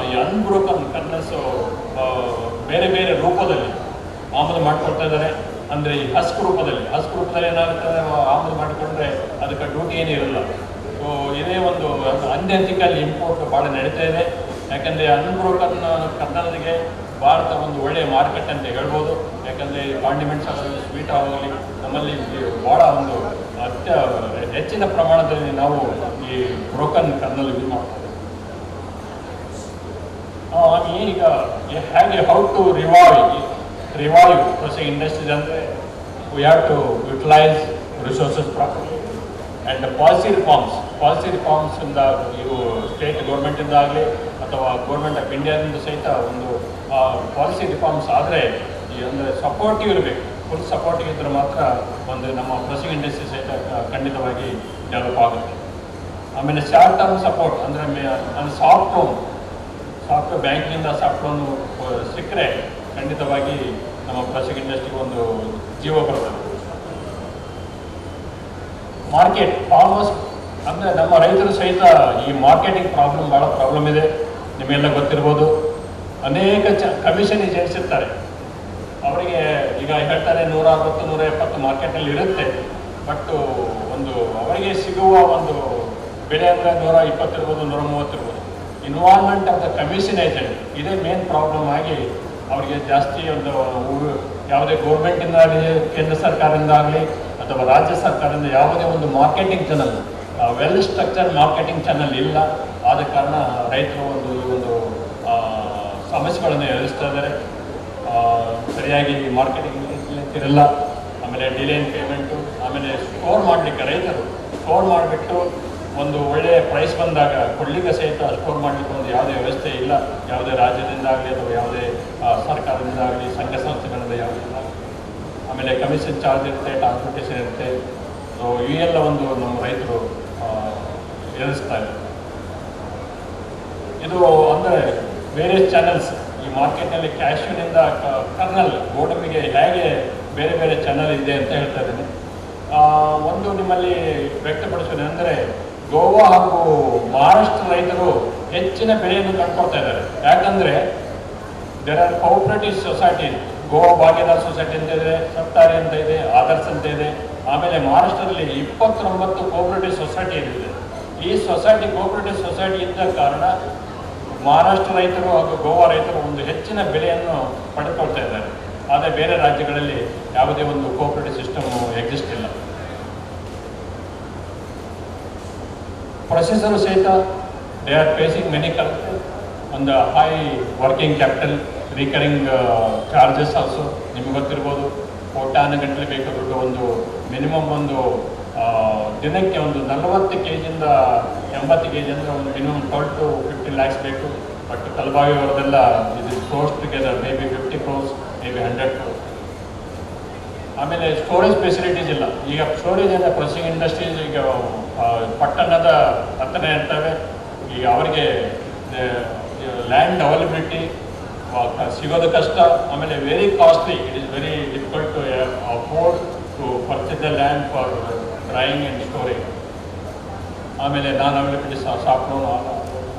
ಈ ಅನ್ಬ್ರೋಕನ್ ಕರ್ನಲ್ಸು ಬೇರೆ ಬೇರೆ ರೂಪದಲ್ಲಿ ಆಮದು ಮಾಡಿಕೊಳ್ತಾ ಇದ್ದಾರೆ. ಅಂದರೆ ಈ ಹಸ್ಕ್ ರೂಪದಲ್ಲಿ ಏನಾಗುತ್ತೆ, ಆಮದು ಮಾಡಿಕೊಂಡ್ರೆ ಅದಕ್ಕೆ ಡ್ಯೂಟಿ ಏನೂ ಇರಲ್ಲ. ಸೊ ಇದೇ ಒಂದು ಅನ್ಎಥಿಕಲ್ ಇಂಪೋರ್ಟ್ ಭಾಳ ನಡೀತಾ ಇದೆ. ಯಾಕಂದರೆ ಅನ್ಬ್ರೋಕನ್ ಕರ್ನಲ್ಗೆ ಭಾರತ ಒಂದು ಒಳ್ಳೆಯ ಮಾರ್ಕೆಟ್ ಅಂತ ಹೇಳ್ಬೋದು. ಯಾಕಂದರೆ ಕಾಂಡಿಮೆಂಟ್ಸ್ ಆಗಲಿ, ಸ್ವೀಟ್ ಆಗಲಿ, ನಮ್ಮಲ್ಲಿ ಭಾಳ ಒಂದು ಹೆಚ್ಚಿನ ಪ್ರಮಾಣದಲ್ಲಿ ನಾವು ಈ ಬ್ರೋಕನ್ ಕರ್ನಲ್ ಯೂಸ್ ಮಾಡ್ತೀವಿ. ಈಗ ಹೇಗೆ how to revive processing industries ಅಂದರೆ we have to utilise resources properly and policy ರಿಫಾರ್ಮ್ಸಿಂದ ಇವು ಸ್ಟೇಟ್ ಗೌರ್ಮೆಂಟಿಂದ ಆಗಲಿ ಅಥವಾ ಗೌರ್ಮೆಂಟ್ ಆಫ್ ಇಂಡಿಯಾದಿಂದ ಸಹಿತ ಒಂದು ಪಾಲಿಸಿ ರಿಫಾರ್ಮ್ಸ್ ಆದರೆ ಅಂದರೆ ಸಪೋರ್ಟಿವ್ ಇರಬೇಕು. ಫುಲ್ ಸಪೋರ್ಟಿವ್ ಇದ್ದರೆ ಮಾತ್ರ ಒಂದು ನಮ್ಮ ಪ್ರೊಸೆಸಿಂಗ್ ಇಂಡಸ್ಟ್ರಿ ಸಹಿತ ಖಂಡಿತವಾಗಿ ಡೆವಲಪ್ ಆಗುತ್ತೆ. ಆಮೇಲೆ ಶಾರ್ಟ್ ಟರ್ಮ್ ಸಪೋರ್ಟ್ ಅಂದರೆ ಸಾಫ್ಟ್ ಲೋನ್ ಬ್ಯಾಂಕಿನಿಂದ ಸಾಫ್ಟ್ ಲೋನು ಸಿಕ್ಕರೆ ಖಂಡಿತವಾಗಿ ನಮ್ಮ ಪ್ರೊಸೆಸಿಂಗ್ ಇಂಡಸ್ಟ್ರಿಗೆ ಒಂದು ಜೀವ ಬರ್ತದೆ. ಮಾರ್ಕೆಟ್ ಆಲ್ಮೋಸ್ಟ್ ಅಂದರೆ ನಮ್ಮ ರೈತರು ಸಹಿತ ಈ ಮಾರ್ಕೆಟಿಂಗ್ ಭಾಳ ಪ್ರಾಬ್ಲಮ್ ಇದೆ. ನಿಮಗೆಲ್ಲ ಗೊತ್ತಿರ್ಬೋದು. ಅನೇಕ ಕಮಿಷನ್ ಏಜೆಂಟ್ಸ್ ಇರ್ತಾರೆ. ಅವರಿಗೆ ಈಗ ಹೇಳ್ತಾರೆ 160-170 ಮಾರ್ಕೆಟಲ್ಲಿ ಇರುತ್ತೆ. ಬಟ್ ಒಂದು ಅವರಿಗೆ ಸಿಗುವ ಒಂದು ಬೆಲೆ ಅಂದರೆ 120 ಇರ್ಬೋದು, 130 ಇರ್ಬೋದು. Involvement of the commission agent ಇದೇ ಮೇನ್ ಪ್ರಾಬ್ಲಮ್ ಆಗಿ ಅವರಿಗೆ ಜಾಸ್ತಿ ಒಂದು ಯಾವುದೇ ಗೌರ್ಮೆಂಟಿಂದ ಆಗಲಿ, ಕೇಂದ್ರ ಸರ್ಕಾರದಿಂದ ಆಗಲಿ ಅಥವಾ ರಾಜ್ಯ ಸರ್ಕಾರದಿಂದ ಯಾವುದೇ ಒಂದು marketing channel, well structured marketing channel ಇಲ್ಲ. ಆದ ಕಾರಣ ರೈತರು ಈ ಒಂದು ಸಮಸ್ಯೆಗಳನ್ನು ಎದುರಿಸ್ತಾ ಇದ್ದಾರೆ. ಸರಿಯಾಗಿ ಮಾರ್ಕೆಟಿಂಗ್ ಇರಲ್ಲ, ಆಮೇಲೆ ಡಿಲೇ ಇನ್ ಪೇಮೆಂಟು, ಆಮೇಲೆ ಸ್ಟೋರ್ ಮಾಡಲಿಕ್ಕೆ ರೈತರು ಸ್ಟೋರ್ ಮಾಡಿಬಿಟ್ಟು ಒಂದು ಒಳ್ಳೆಯ ಪ್ರೈಸ್ ಬಂದಾಗ ಕೊಳ್ಳಿಗ ಸಹಿತ ಸ್ಟೋರ್ ಮಾಡಲಿಕ್ಕೆ ಒಂದು ಯಾವುದೇ ವ್ಯವಸ್ಥೆ ಇಲ್ಲ, ಯಾವುದೇ ರಾಜ್ಯದಿಂದ ಆಗಲಿ ಅಥವಾ ಯಾವುದೇ ಸರ್ಕಾರದಿಂದ ಆಗಲಿ ಸಂಘ ಸಂಸ್ಥೆಗಳಿಂದ ಯಾವುದಿಲ್ಲ. ಆಮೇಲೆ ಕಮಿಷನ್ ಚಾರ್ಜ್ ಇರುತ್ತೆ, ಟ್ರಾನ್ಸ್ಪೋರ್ಟೇಷನ್ ಇರುತ್ತೆ. ಸೊ ಈ ಎಲ್ಲ ಒಂದು ನಮ್ಮ ರೈತರು ಎದುರಿಸ್ತಾ ಇದ್ದಾರೆ. ಇದು ಅಂದರೆ ವೇರಿಯಸ್ ಚಾನಲ್ಸ್ ಈ ಮಾರ್ಕೆಟ್ನಲ್ಲಿ ಕ್ಯಾಶ್ಯೂನಿಂದ ಕರ್ನಲ್ ಗೋಡಂಬಿಗೆ ಹೇಗೆ ಬೇರೆ ಬೇರೆ ಚಾನಲ್ ಇದೆ ಅಂತ ಹೇಳ್ತಾ ಇದ್ದೀನಿ. ಒಂದು ನಿಮ್ಮಲ್ಲಿ ವ್ಯಕ್ತಪಡಿಸೋದೇನೆಂದರೆ ಗೋವಾ ಹಾಗೂ ಮಹಾರಾಷ್ಟ್ರ ರೈತರು ಹೆಚ್ಚಿನ ಬೆಲೆಯನ್ನು ಕಂಡುಕೊಳ್ತಾ ಇದ್ದಾರೆ. ಯಾಕಂದರೆ there are cooperative society, Goa Bhagyadar society ಅಂತ ಇದೆ, ಸತ್ತಾರಿ ಅಂತ ಇದೆ, ಆದರ್ಶ್ ಅಂತ ಇದೆ. ಆಮೇಲೆ ಮಹಾರಾಷ್ಟ್ರದಲ್ಲಿ 29 ಕೋಆಪರೇಟಿವ್ ಸೊಸೈಟಿ ಇದೆ. ಈ ಕೋಆಪರೇಟಿವ್ ಸೊಸೈಟಿ ಇದ್ದ ಕಾರಣ ಮಹಾರಾಷ್ಟ್ರ ರೈತರು ಹಾಗೂ ಗೋವಾ ರೈತರು ಒಂದು ಹೆಚ್ಚಿನ ಬೆಲೆಯನ್ನು ಪಡೆದುಕೊಳ್ತಾ ಇದ್ದಾರೆ. ಆದರೆ ಬೇರೆ ರಾಜ್ಯಗಳಲ್ಲಿ ಯಾವುದೇ ಒಂದು ಕೋಆಪರೇಟಿವ್ ಸಿಸ್ಟಮ್ ಎಕ್ಸಿಸ್ಟ್ ಇಲ್ಲ. ಪ್ರೊಸೆಸರು ಸಹಿತ ದೇ ಆರ್ ಫೇಸಿಂಗ್ ಮೆನಿ ಒಂದು high working capital, recurring charges also. ನಿಮ್ಗೆ ಗೊತ್ತಿರ್ಬೋದು, ಕೋಟ್ಯಾನುಗಟ್ಟಲೆ ಬೇಕು ದುಡ್ಡು. ಒಂದು ಮಿನಿಮಮ್ ಒಂದು ದಿನಕ್ಕೆ ಒಂದು 40 kg 80 kg ಅಂದರೆ ಒಂದು ಮಿನಿಮಮ್ 12 to 15 lakhs ಬೇಕು. ಬಟ್ ಕಲಬಾವಿ ಅವರದೆಲ್ಲ ಇದು crores together may be 50 crores, may be 100 crores. ಆಮೇಲೆ ಸ್ಟೋರೇಜ್ ಫೆಸಿಲಿಟೀಸ್ ಇಲ್ಲ. ಈಗ ಸ್ಟೋರೇಜ್ ಅಂದರೆ ಪ್ರೊಸೆಸಿಂಗ್ ಇಂಡಸ್ಟ್ರೀಸ್ ಈಗ ಪಟ್ಟಣದ ಹತ್ತಿರ ಇರ್ತವೆ. ಈಗ ಅವರಿಗೆ ಲ್ಯಾಂಡ್ ಅವೈಲಬಿಲಿಟಿ ಸಿಗೋದು ಕಷ್ಟ. ಆಮೇಲೆ very costly, it is very difficult to afford to purchase the land for drying and storage. ಆಮೇಲೆ non availability soft loan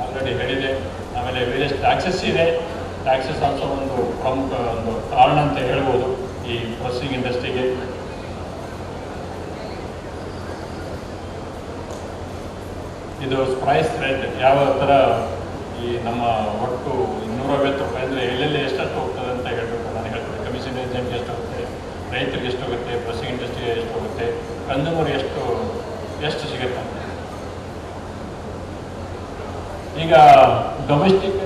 already ಹೇಳಿದೆ. ಆಮೇಲೆ ವೇರಿಯಸ್ ಟ್ಯಾಕ್ಸಸ್ ಇದೆ. ಟ್ಯಾಕ್ಸಸ್ ಆಲ್ಸೋ ಒಂದು ಪ್ರಮುಖ ಒಂದು ಕಾರಣ ಅಂತ ಹೇಳ್ಬೋದು ಈ ಪ್ರೊಸೆಸಿಂಗ್ ಇಂಡಸ್ಟ್ರಿಗೆ. ಇದು ಪ್ರೈಸ್ ರೇಟ್ ಯಾವ ಥರ ಈ ನಮ್ಮ ಒಟ್ಟು 250 ರೂಪಾಯಿ ಅಂದರೆ ಎಲ್ಲೆಲ್ಲಿ ಎಷ್ಟೆಷ್ಟು ಹೋಗ್ತದೆ ಅಂತ ಹೇಳ್ಬೇಕು. ನಾನು ಹೇಳ್ತೇನೆ, ಕಮಿಷನ್ ಏಜೆಂಟ್ಗೆ ಎಷ್ಟು ಹೋಗುತ್ತೆ, ರೈತರಿಗೆ ಎಷ್ಟು ಹೋಗುತ್ತೆ, ಪ್ರೊಸೆಸಿಂಗ್ ಇಂಡಸ್ಟ್ರಿಗೆ ಎಷ್ಟು ಹೋಗುತ್ತೆ, ಕನ್ಸ್ಯೂಮರ್ ಎಷ್ಟು ಸಿಗುತ್ತೆ ಅಂತ. ಈಗ ಡೊಮೆಸ್ಟಿಕ್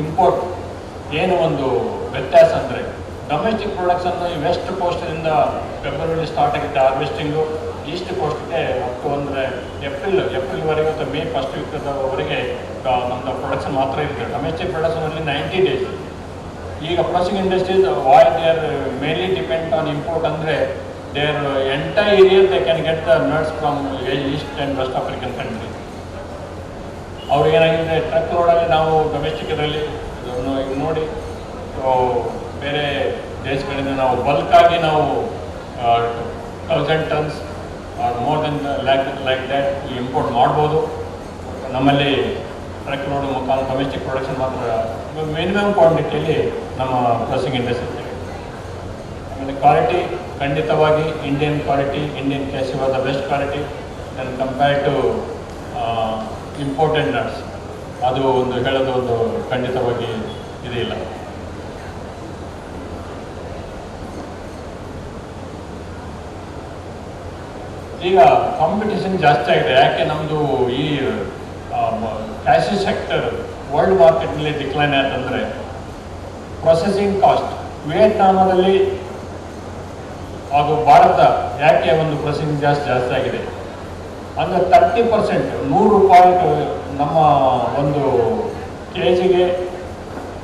ಇಂಪೋರ್ಟ್ ಏನು ಒಂದು ವ್ಯತ್ಯಾಸ ಅಂದರೆ, ಡೊಮೆಸ್ಟಿಕ್ ಪ್ರೊಡಕ್ಷನ್ನು ಈ ವೆಸ್ಟ್ ಕೋಸ್ಟಿಂದ ಫೆಬ್ರವರಿಲಿ ಸ್ಟಾರ್ಟ್ ಆಗುತ್ತೆ ಹಾರ್ವೆಸ್ಟಿಂಗು. ಈಸ್ಟ್ ಕೋಸ್ಟ್ಗೆ ಅಪ್ ಟು ಅಂದರೆ ಏಪ್ರಿಲ್ವರೆಗೆ ಅಥವಾ ಮೇ ಫಸ್ಟ್ ವೀಕ್ವರೆಗೆ ನಮ್ಮದು ಪ್ರೊಡಕ್ಷನ್ ಮಾತ್ರ ಇರುತ್ತೆ. ಡೊಮೆಸ್ಟಿಕ್ ಪ್ರೊಡಕ್ಷನಲ್ಲಿ 90 days. ಈಗ processing industries why they are mainly depend on import ಅಂದರೆ they are entire year they can get the nuts from east and west African country. ಅವ್ರು ಏನಾಗಿದೆ, ಟ್ರಕ್ ರೋಡಲ್ಲಿ ನಾವು ಡೊಮೆಸ್ಟಿಕ್ ಇದರಲ್ಲಿ ಈಗ ನೋಡಿ ಬೇರೆ ದೇಶಗಳಿಂದ ನಾವು ಬಲ್ಕಾಗಿ ನಾವು 1000 tons or more than like that import ಮಾಡ್ಬೋದು. ನಮ್ಮಲ್ಲಿ ಟ್ರಕ್ ರೋಡ್ ಮುಖಾಂತರ ಡೊಮೆಸ್ಟಿಕ್ ಪ್ರೊಡಕ್ಷನ್ ಮಾತ್ರ ಮಿನಿಮಮ್ ಕ್ವಾಂಟಿಟಿಯಲ್ಲಿ ನಮ್ಮ ಪ್ರೊಸೆಸಿಂಗ್ ಇಂಡಸ್ಟ್ರಿ ಇದೆ. ಆಮೇಲೆ ಕ್ವಾಲಿಟಿ ಖಂಡಿತವಾಗಿ Indian quality, Indian cashew are the best quality than compare to imported nuts. ಅದು ಒಂದು ಹೇಳೋದು ಒಂದು ಖಂಡಿತವಾಗಿ ಇದಿಲ್ಲ. ಈಗ ಕಾಂಪಿಟೇಷನ್ ಜಾಸ್ತಿ ಆಗಿದೆ. ಯಾಕೆ ನಮ್ಮದು ಈ ಕ್ಯಾಶ್ಯೂ ಸೆಕ್ಟರ್ ವರ್ಲ್ಡ್ ಮಾರ್ಕೆಟ್ನಲ್ಲಿ ಡಿಕ್ಲೈನ್ ಆಯ್ತಂದರೆ ಪ್ರೊಸೆಸಿಂಗ್ ಕಾಸ್ಟ್ ವಿಯೆಟ್ನಾಮದಲ್ಲಿ ಹಾಗೂ ಭಾರತ ಯಾಕೆ ಒಂದು ಪ್ರೊಸೆಸಿಂಗ್ ಜಾಸ್ತಿ ಆಗಿದೆ ಅಂದರೆ 30%, 100 ರೂಪಾಯಿ ನಮ್ಮ ಒಂದು ಕೆಜಿಗೆ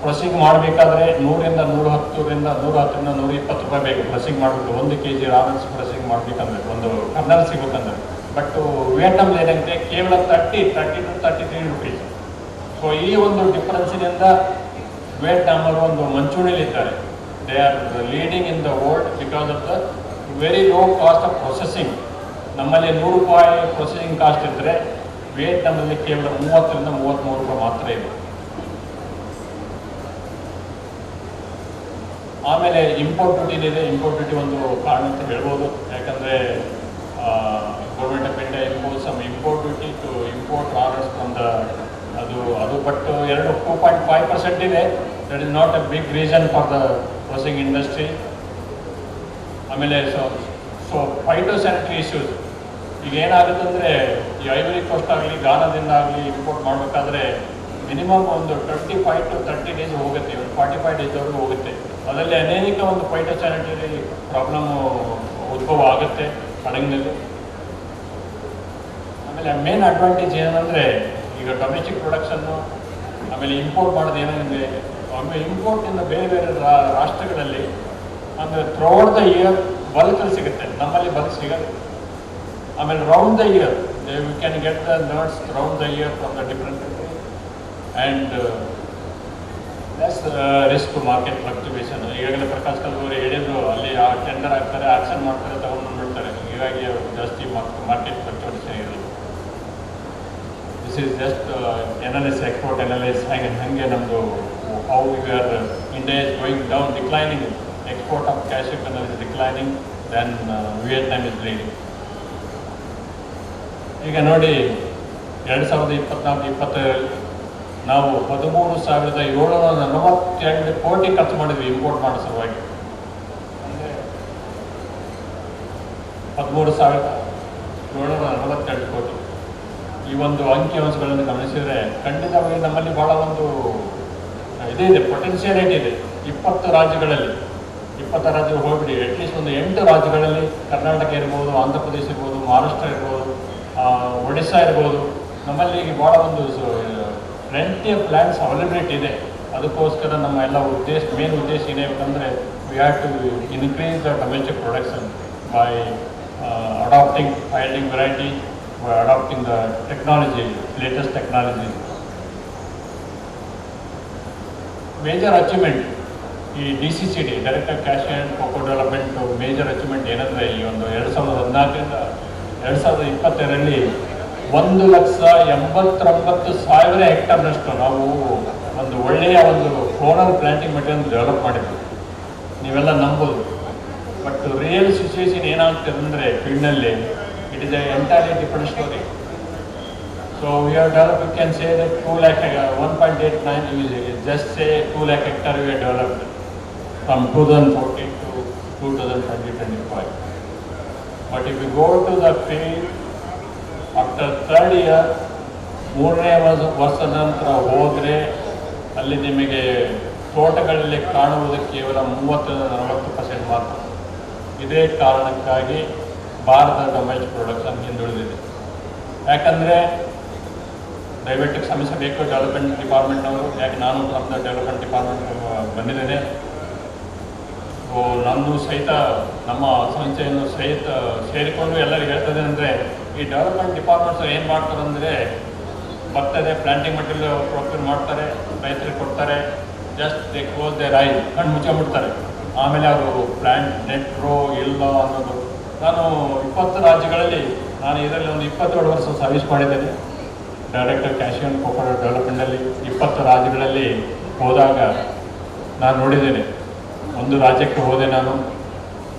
ಪ್ರೊಸೆಸಿಂಗ್ ಮಾಡಬೇಕಾದ್ರೆ 100ರಿಂದ 110ರಿಂದ 120 ರೂಪಾಯಿ ಬೇಕು ಪ್ರೊಸೆಸಿಂಗ್ ಮಾಡಬೇಕು. 1 kg ರಾಮೆನ್ಸ್ ಪ್ರೊಸೆಸಿಂಗ್ ಮಾಡಬೇಕಂದ್ರೆ ಒಂದು ಕರ್ನಲ್ ಸಿಗಬೇಕಂದ್ರೆ. ಬಟ್ ವಿಯೆಟ್ನಾಮ್ಲಿ ಏನಾಗಿದೆ ಕೇವಲ 30 to 33 rupees. ಸೊ ಈ ಒಂದು ಡಿಫರೆನ್ಸಿನಿಂದ ವಿಯೆಟ್ನಾಮರು ಒಂದು ಮುಂಚೂಣಿಯಲ್ಲಿದ್ದಾರೆ. They are leading in the world because of the very low cost of processing. ನಮ್ಮಲ್ಲಿ 100 ರೂಪಾಯಿ ಪ್ರೊಸೆಸಿಂಗ್ ಕಾಸ್ಟ್ ಇದ್ದರೆ ವಿಯೆಟ್ನಾಮಲ್ಲಿ ಕೇವಲ 30ರಿಂದ 33 ರೂಪಾಯಿ ಮಾತ್ರ ಇದೆ. ಆಮೇಲೆ ಇಂಪೋರ್ಟ್ ಡ್ಯೂಟಿ ಇದೆ. ಇಂಪೋರ್ಟ್ ಡ್ಯೂಟಿ ಒಂದು ಕಾರಣ ಅಂತ ಹೇಳ್ಬೋದು. ಯಾಕಂದರೆ government of India imposes some import duty to import orders from the ಅದು ಬಟ್ 2.5% ಇದೆ. That is not a big reason for the processing industry. ಆಮೇಲೆ ಸೊ ಫೈಟೋಸ್ಯಾನಿಟರಿ ಇಶ್ಯೂಸ್ ಈಗ ಏನಾಗುತ್ತೆ ಅಂದರೆ ಈ ಐವರಿ ಕೋಸ್ಟ್ ಆಗಲಿ ಗಾನದಿಂದ ಆಗಲಿ ಇಂಪೋರ್ಟ್ ಮಾಡಬೇಕಾದ್ರೆ ಮಿನಿಮಮ್ ಒಂದು 25 to 30 days ಹೋಗುತ್ತೆ, ಒಂದು 45 daysವರೆಗೂ ಹೋಗುತ್ತೆ. ಅದರಲ್ಲಿ ಅನೇಕ ಒಂದು ಫೈಟೋಸ್ಯಾನಿಟರಿ ಪ್ರಾಬ್ಲಮ್ಮು ಉದ್ಭವ ಆಗುತ್ತೆ ಹಡಗಿನಲ್ಲಿ. ಆಮೇಲೆ ಮೇನ್ ಅಡ್ವಾಂಟೇಜ್ ಏನಂದರೆ ಈಗ ಡೊಮೆಸ್ಟಿಕ್ ಪ್ರೊಡಕ್ಷನ್ನು ಆಮೇಲೆ ಇಂಪೋರ್ಟ್ ಮಾಡೋದು ಏನಂದರೆ ಆಮೇಲೆ ಇಂಪೋರ್ಟಿಂದ ಬೇರೆ ಬೇರೆ ರಾಷ್ಟ್ರಗಳಲ್ಲಿ ಅಂದರೆ ಥ್ರೂಔಟ್ ದ ಇಯರ್ ಬಲ್ಕಲ್ಲಿ ಸಿಗುತ್ತೆ, ನಮ್ಮಲ್ಲಿ ಬಲ್ಕ್ ಸಿಗುತ್ತೆ. ಆಮೇಲೆ round the year we can get the nuts round the year from the different country and less risk market fluctuation. ಈಗಾಗಲೇ ಪ್ರಕಾಶ್ ಕಲ್ಗೂರಿ ಹೇಳಿದ್ರು, ಅಲ್ಲಿ ಆ ಟೆಂಡರ್ ಆಗ್ತಾರೆ, ಆಕ್ಷನ್ ಮಾಡ್ತಾರೆ, ತಗೊಂಡ್ಬಿಡ್ತಾರೆ. ಹೀಗಾಗಿ ಜಾಸ್ತಿ ಮಾರ್ಕೆಟ್ ಫ್ಲಕ್ಚುವೇಷನ್ ಇರಲ್ಲ. This is just analysis, export analysis. ಹಾಗೆ ನಮ್ಮದು how we are India is going down, declining. Export of cashew kernel is declining, then Vietnam is leading. ಈಗ ನೋಡಿ 2024-2025 ನಾವು 13,742 ಕೋಟಿ ಖರ್ಚು ಮಾಡಿದ್ವಿ ಇಂಪೋರ್ಟ್ ಮಾಡೋ ಸಲುವಾಗಿ. ಅಂದರೆ 13,742 ಕೋಟಿ. ಈ ಒಂದು ಅಂಕಿಅಂಶಗಳನ್ನು ಗಮನಿಸಿದರೆ ಖಂಡಿತವಾಗಿ ನಮ್ಮಲ್ಲಿ ಭಾಳ ಒಂದು ಇದೆ, ಪೊಟೆನ್ಷಿಯಾಲಿಟಿ ಇದೆ. 20 ರಾಜ್ಯಗಳಲ್ಲಿ, 20 ರಾಜ್ಯಗಳು ಹೋಗ್ಬಿಡಿ, ಅಟ್ಲೀಸ್ಟ್ ಒಂದು 8 ರಾಜ್ಯಗಳಲ್ಲಿ, ಕರ್ನಾಟಕ ಇರ್ಬೋದು, ಆಂಧ್ರ ಪ್ರದೇಶ ಇರ್ಬೋದು, ಮಹಾರಾಷ್ಟ್ರ ಇರ್ಬೋದು, ಒಡಿಸ್ಸಾ ಇರ್ಬೋದು, ನಮ್ಮಲ್ಲಿ ಭಾಳ ಒಂದು ಪ್ಲೆಂಟಿ ಆಫ್ ಲ್ಯಾಂಡ್ಸ್ ಅವೈಲಬಿಲಿಟಿ ಇದೆ. ಅದಕ್ಕೋಸ್ಕರ ನಮ್ಮ ಎಲ್ಲ ಮೇನ್ ಉದ್ದೇಶ ಏನೇಬೇಕಂದ್ರೆ we have to increase the domestic production by adopting yielding variety, by adopting the technology, latest technology. Major achievement ಈ DCCD, direct cash and cocoa development major achievement ಏನಂದರೆ ಈ ಒಂದು 2014ರಿಂದ 2022ರಲ್ಲಿ 1,89,000 ಹೆಕ್ಟರ್ನಷ್ಟು ನಾವು ಒಂದು ಒಳ್ಳೆಯ ಒಂದು ಕ್ಲೋನಲ್ ಪ್ಲಾಂಟಿಂಗ್ ಮೆಟೀರಿಯಲ್ ಡೆವಲಪ್ ಮಾಡಿದ್ವಿ. ನೀವೆಲ್ಲ ನಂಬೋದು. ಬಟ್ ರಿಯಲ್ ಸಿಚುವೇಶನ್ ಏನಾಗ್ತದೆ ಅಂದರೆ ಫೀಲ್ಡ್ನಲ್ಲಿ it is a entirely different story. So we have develop, you can say that 2 lakh 1.89 just say 2 lakh hectare we have developed from 2014 to 2025. But if you go to the field after 3rd year, 3ನೇ ವರ್ಷದ ನಂತರ ಹೋದರೆ ಅಲ್ಲಿ ನಿಮಗೆ ತೋಟಗಳಲ್ಲಿ ಕಾಣುವುದು ಕೇವಲ 30-40% ಮಾತ್ರ. ಇದೇ ಕಾರಣಕ್ಕಾಗಿ ಭಾರತದ ಡೊಮೆಸ್ಟಿಕ್ ಪ್ರೊಡಕ್ಷನ್ ಹಿಂದುಳಿದಿದೆ. ಯಾಕಂದರೆ ದಯವಿಟ್ಟು ಕ್ಷಮಿಸಬೇಕು ಡೆವಲಪ್ಮೆಂಟ್ ಡಿಪಾರ್ಟ್ಮೆಂಟ್ನವರು, ಯಾಕೆ ನಾನು ನಮ್ಮ ಡೆವಲಪ್ಮೆಂಟ್ ಡಿಪಾರ್ಟ್ಮೆಂಟ್ ಬಂದಿದ್ದೇನೆ. ನಾನು ಸಹಿತ ನಮ್ಮ ಸಂಸ್ಥೆಯನ್ನು ಸಹಿತ ಸೇರಿಕೊಂಡು ಎಲ್ಲರಿಗೂ ಹೇಳ್ತದೆ ಅಂದರೆ, ಈ ಡೆವಲಪ್ಮೆಂಟ್ ಡಿಪಾರ್ಟ್ಮೆಂಟ್ಸ್ ಏನು ಮಾಡ್ತಾರೆ ಅಂದರೆ, ಬರ್ತದೆ ಪ್ಲಾಂಟಿಂಗ್ ಮೆಟೀರಿಯಲ್ ಪ್ರೊಕ್ಯೂರ್ ಮಾಡ್ತಾರೆ, ರೈತರಿಗೆ ಕೊಡ್ತಾರೆ, just they close there ice, ಕಣ್ಣು ಮುಚ್ಚಿಬಿಡ್ತಾರೆ. ಆಮೇಲೆ ಅವರು ಪ್ಲಾಂಟ್ ನೆಟ್ರೋ ಇಲ್ಲ ಅನ್ನೋದು. ನಾನು 20 ರಾಜ್ಯಗಳಲ್ಲಿ, ನಾನು ಇದರಲ್ಲಿ ಒಂದು 22 ವರ್ಷ ಸರ್ವಿಸ್ ಮಾಡಿದ್ದೇನೆ ಡೈರೆಕ್ಟರ್ ಕ್ಯಾಶ್ ಆ್ಯಂಡ್ ಕೋಕೋ ಡೆವಲಪ್ಮೆಂಟಲ್ಲಿ. 20 ರಾಜ್ಯಗಳಲ್ಲಿ ಹೋದಾಗ ನಾನು ನೋಡಿದ್ದೇನೆ. ಒಂದು ರಾಜ್ಯಕ್ಕೆ ಹೋದೆ ನಾನು,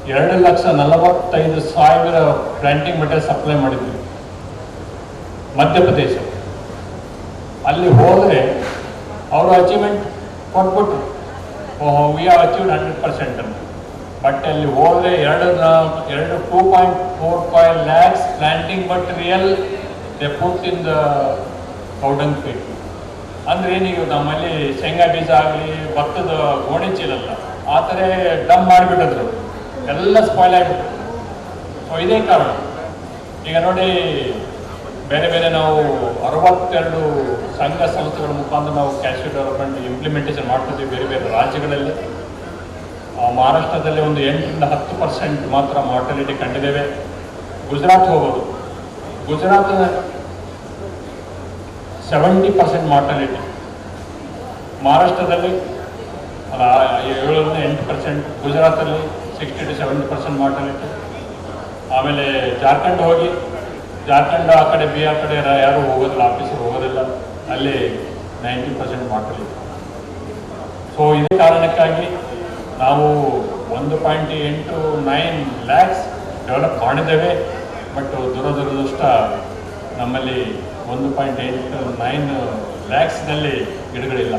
2,45,000 ಪ್ಲಾಂಟಿಂಗ್ ಮೆಟೀರಿಯಲ್ ಸಪ್ಲೈ ಮಾಡಿದ್ವಿ ಮಧ್ಯಪ್ರದೇಶ. ಅಲ್ಲಿ ಹೋದರೆ ಅವರು ಅಚೀವ್ಮೆಂಟ್ ಕೊಟ್ಬಿಟ್ರು, ವಿ ಹ್ಯಾವ್ ಅಚೀವ್ಡ್ 100% ಅಂತ. ಬಟ್ ಅಲ್ಲಿ ಹೋದರೆ 2.45 lakhs planting material they put in the cow dung pit. ಅಂದರೆ ಏನೀಗ ನಮ್ಮಲ್ಲಿ ಶೇಂಗಾ ಬೀಜ ಆಗಲಿ, ಭತ್ತದ ಗೋಣಿ ಚೀಲಲ್ಲ, ಆ ಥರ ಡಂಪ್ ಮಾಡಿಬಿಟ್ಟಿದ್ರು, ಎಲ್ಲ ಸ್ಪಾಯ್ಲ್ ಆಗಿಬಿಟ್ಟು. ಸೊ ಇದೇ ಕಾರಣ. ಈಗ ನೋಡಿ, ಬೇರೆ ಬೇರೆ ನಾವು 62 ಸಂಘ ಸಂಸ್ಥೆಗಳ ಮುಖಾಂತರ ನಾವು ಕ್ಯಾಶ್ಯೂ ಡೆವಲಪ್ಮೆಂಟ್ ಇಂಪ್ಲಿಮೆಂಟೇಷನ್ ಮಾಡ್ತಿದ್ದೀವಿ ಬೇರೆ ಬೇರೆ ರಾಜ್ಯಗಳಲ್ಲಿ. ಮಹಾರಾಷ್ಟ್ರದಲ್ಲಿ ಒಂದು 8-10% ಮಾತ್ರ ಮಾರ್ಟಾಲಿಟಿ ಕಂಡಿದ್ದೇವೆ. ಗುಜರಾತ್ ಹೋಗೋದು, ಗುಜರಾತ್ 70% ಮಾರ್ಟಾಲಿಟಿ, ಮಹಾರಾಷ್ಟ್ರದಲ್ಲಿ 7-8%, ಗುಜರಾತಲ್ಲಿ 60-70% ಮಾರ್ಟಾಲಿಟಿ. ಆಮೇಲೆ ಜಾರ್ಖಂಡ್ ಹೋಗಿ, ಜಾರ್ಖಂಡ್ ಆ ಕಡೆ ಬಿಹಾರ್ ಕಡೆ ಯಾರೂ ಹೋಗೋದಿಲ್ಲ, ಆಫೀಸರು ಹೋಗೋದಿಲ್ಲ, ಅಲ್ಲಿ 90% ಮಾರ್ಟಾಲಿಟಿ. ಸೊ ಇದೇ ಕಾರಣಕ್ಕಾಗಿ ನಾವು 1.89 lakhs ಡೆವಲಪ್ ಮಾಡಿದ್ದೇವೆ. ಬಟ್ ದುರದೃಷ್ಟ ನಮ್ಮಲ್ಲಿ 1.89 lakhsನಲ್ಲಿ ಗಿಡಗಳಿಲ್ಲ.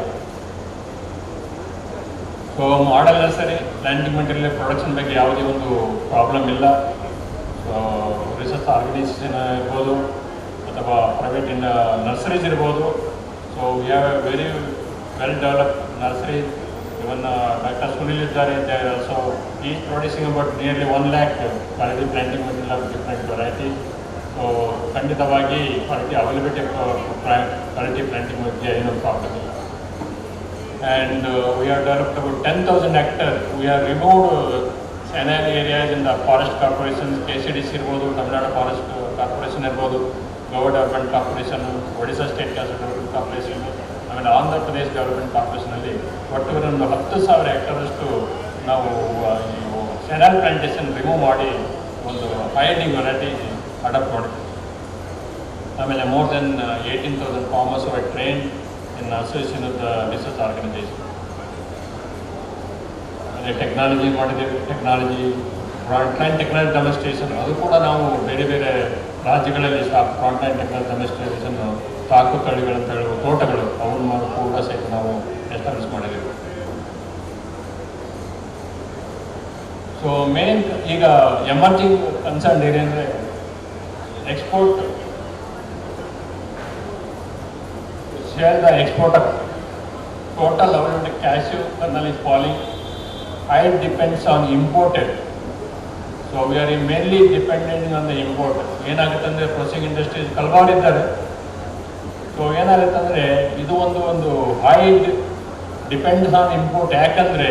ಸೊ ಮಾಡಲ್ಲ ಸರಿ, ಪ್ಲಾಂಟಿಂಗ್ ಮೆಟೀರಿಯಲ್ ಪ್ರೊಡಕ್ಷನ್ ಬಗ್ಗೆ ಯಾವುದೇ ಒಂದು ಪ್ರಾಬ್ಲಮ್ ಇಲ್ಲ. ಸೊ ರಿಸರ್ಚ್ ಆರ್ಗನೈಸೇಷನ್ ಇರ್ಬೋದು ಅಥವಾ ಪ್ರೈವೇಟ್ ನರ್ಸರೀಸ್ ಇರ್ಬೋದು. So we have a very well developed nursery. Even doctor Sunil ಇದ್ದಾರೆ, they are also is producing about nearly 1 lakh quality planting material of different variety. So so ಖಂಡಿತವಾಗಿ quality availability quality planting ಬಗ್ಗೆ ಏನೂ problem ಇಲ್ಲ. And we have developed about 10,000 hectares. We have removed canal areas in the forest corporations, KCDC irbodu, Tamil Nadu Forest Corporation irbodu, Goa Development Corporation, Odisha State Development Corporation, ಆಮೇಲೆ Andhra Pradesh development ಕಾರ್ಪೊರೇಷನಲ್ಲಿ ಒಟ್ಟು ಒಂದು 10,000 ಹೆಕ್ಟೇರಷ್ಟು ನಾವು ಈ ಸೆನಾಲ್ plantation remove ಮಾಡಿ ಒಂದು ಹೈಯರಿಂಗ್ variety adapt ಮಾಡಿದ್ವಿ. ಆಮೇಲೆ more than 18,000 farmers var trained in association with the research organization. ಅಂದರೆ ಟೆಕ್ನಾಲಜಿ ಮಾಡಿದ್ದೇವೆ, ಫ್ರಂಟ್ಲೈನ್ ಟೆಕ್ನಾಲಜಿ ಡೆಮಾನ್ಸ್ಟ್ರೇಷನ್ ಅದು ಕೂಡ ನಾವು ಬೇರೆ ಬೇರೆ ರಾಜ್ಯಗಳಲ್ಲಿ ಫ್ರಂಟ್ಲೈನ್ ಟೆಕ್ನಾಲಜಿ ಡೆಮಾನ್ಸ್ಟ್ರೇಷನ್ ಸಾಕು ತಳಿಗಳಂತ ಹೇಳುವ ತೋಟಗಳು ಅವನ್ನ ಕೂಡ ಸಹಿತ ನಾವು ಎಸ್ಟಾಬ್ಲಿಷ್ ಮಾಡಿದ್ದೇವೆ. ಸೊ ಮೇನ್ ಈಗ ಎಮರ್ಜಿಂಗ್ ಕನ್ಸರ್ನ್ ಏರಿಯಾ ಅಂದರೆ export. Share the export of total available cashew kernel is falling. It depends on imported. So we are mainly dependent on the import. ಏನಾಗುತ್ತೆ ಅಂದರೆ ಪ್ರೊಸೆಸಿಂಗ್ ಇಂಡಸ್ಟ್ರೀಸ್ ಕಲ್ಬಾರಿದ್ದಾರೆ. ಸೊ ಏನಾಗುತ್ತೆ ಅಂದರೆ ಇದು ಒಂದು high depends on import. ಯಾಕಂದರೆ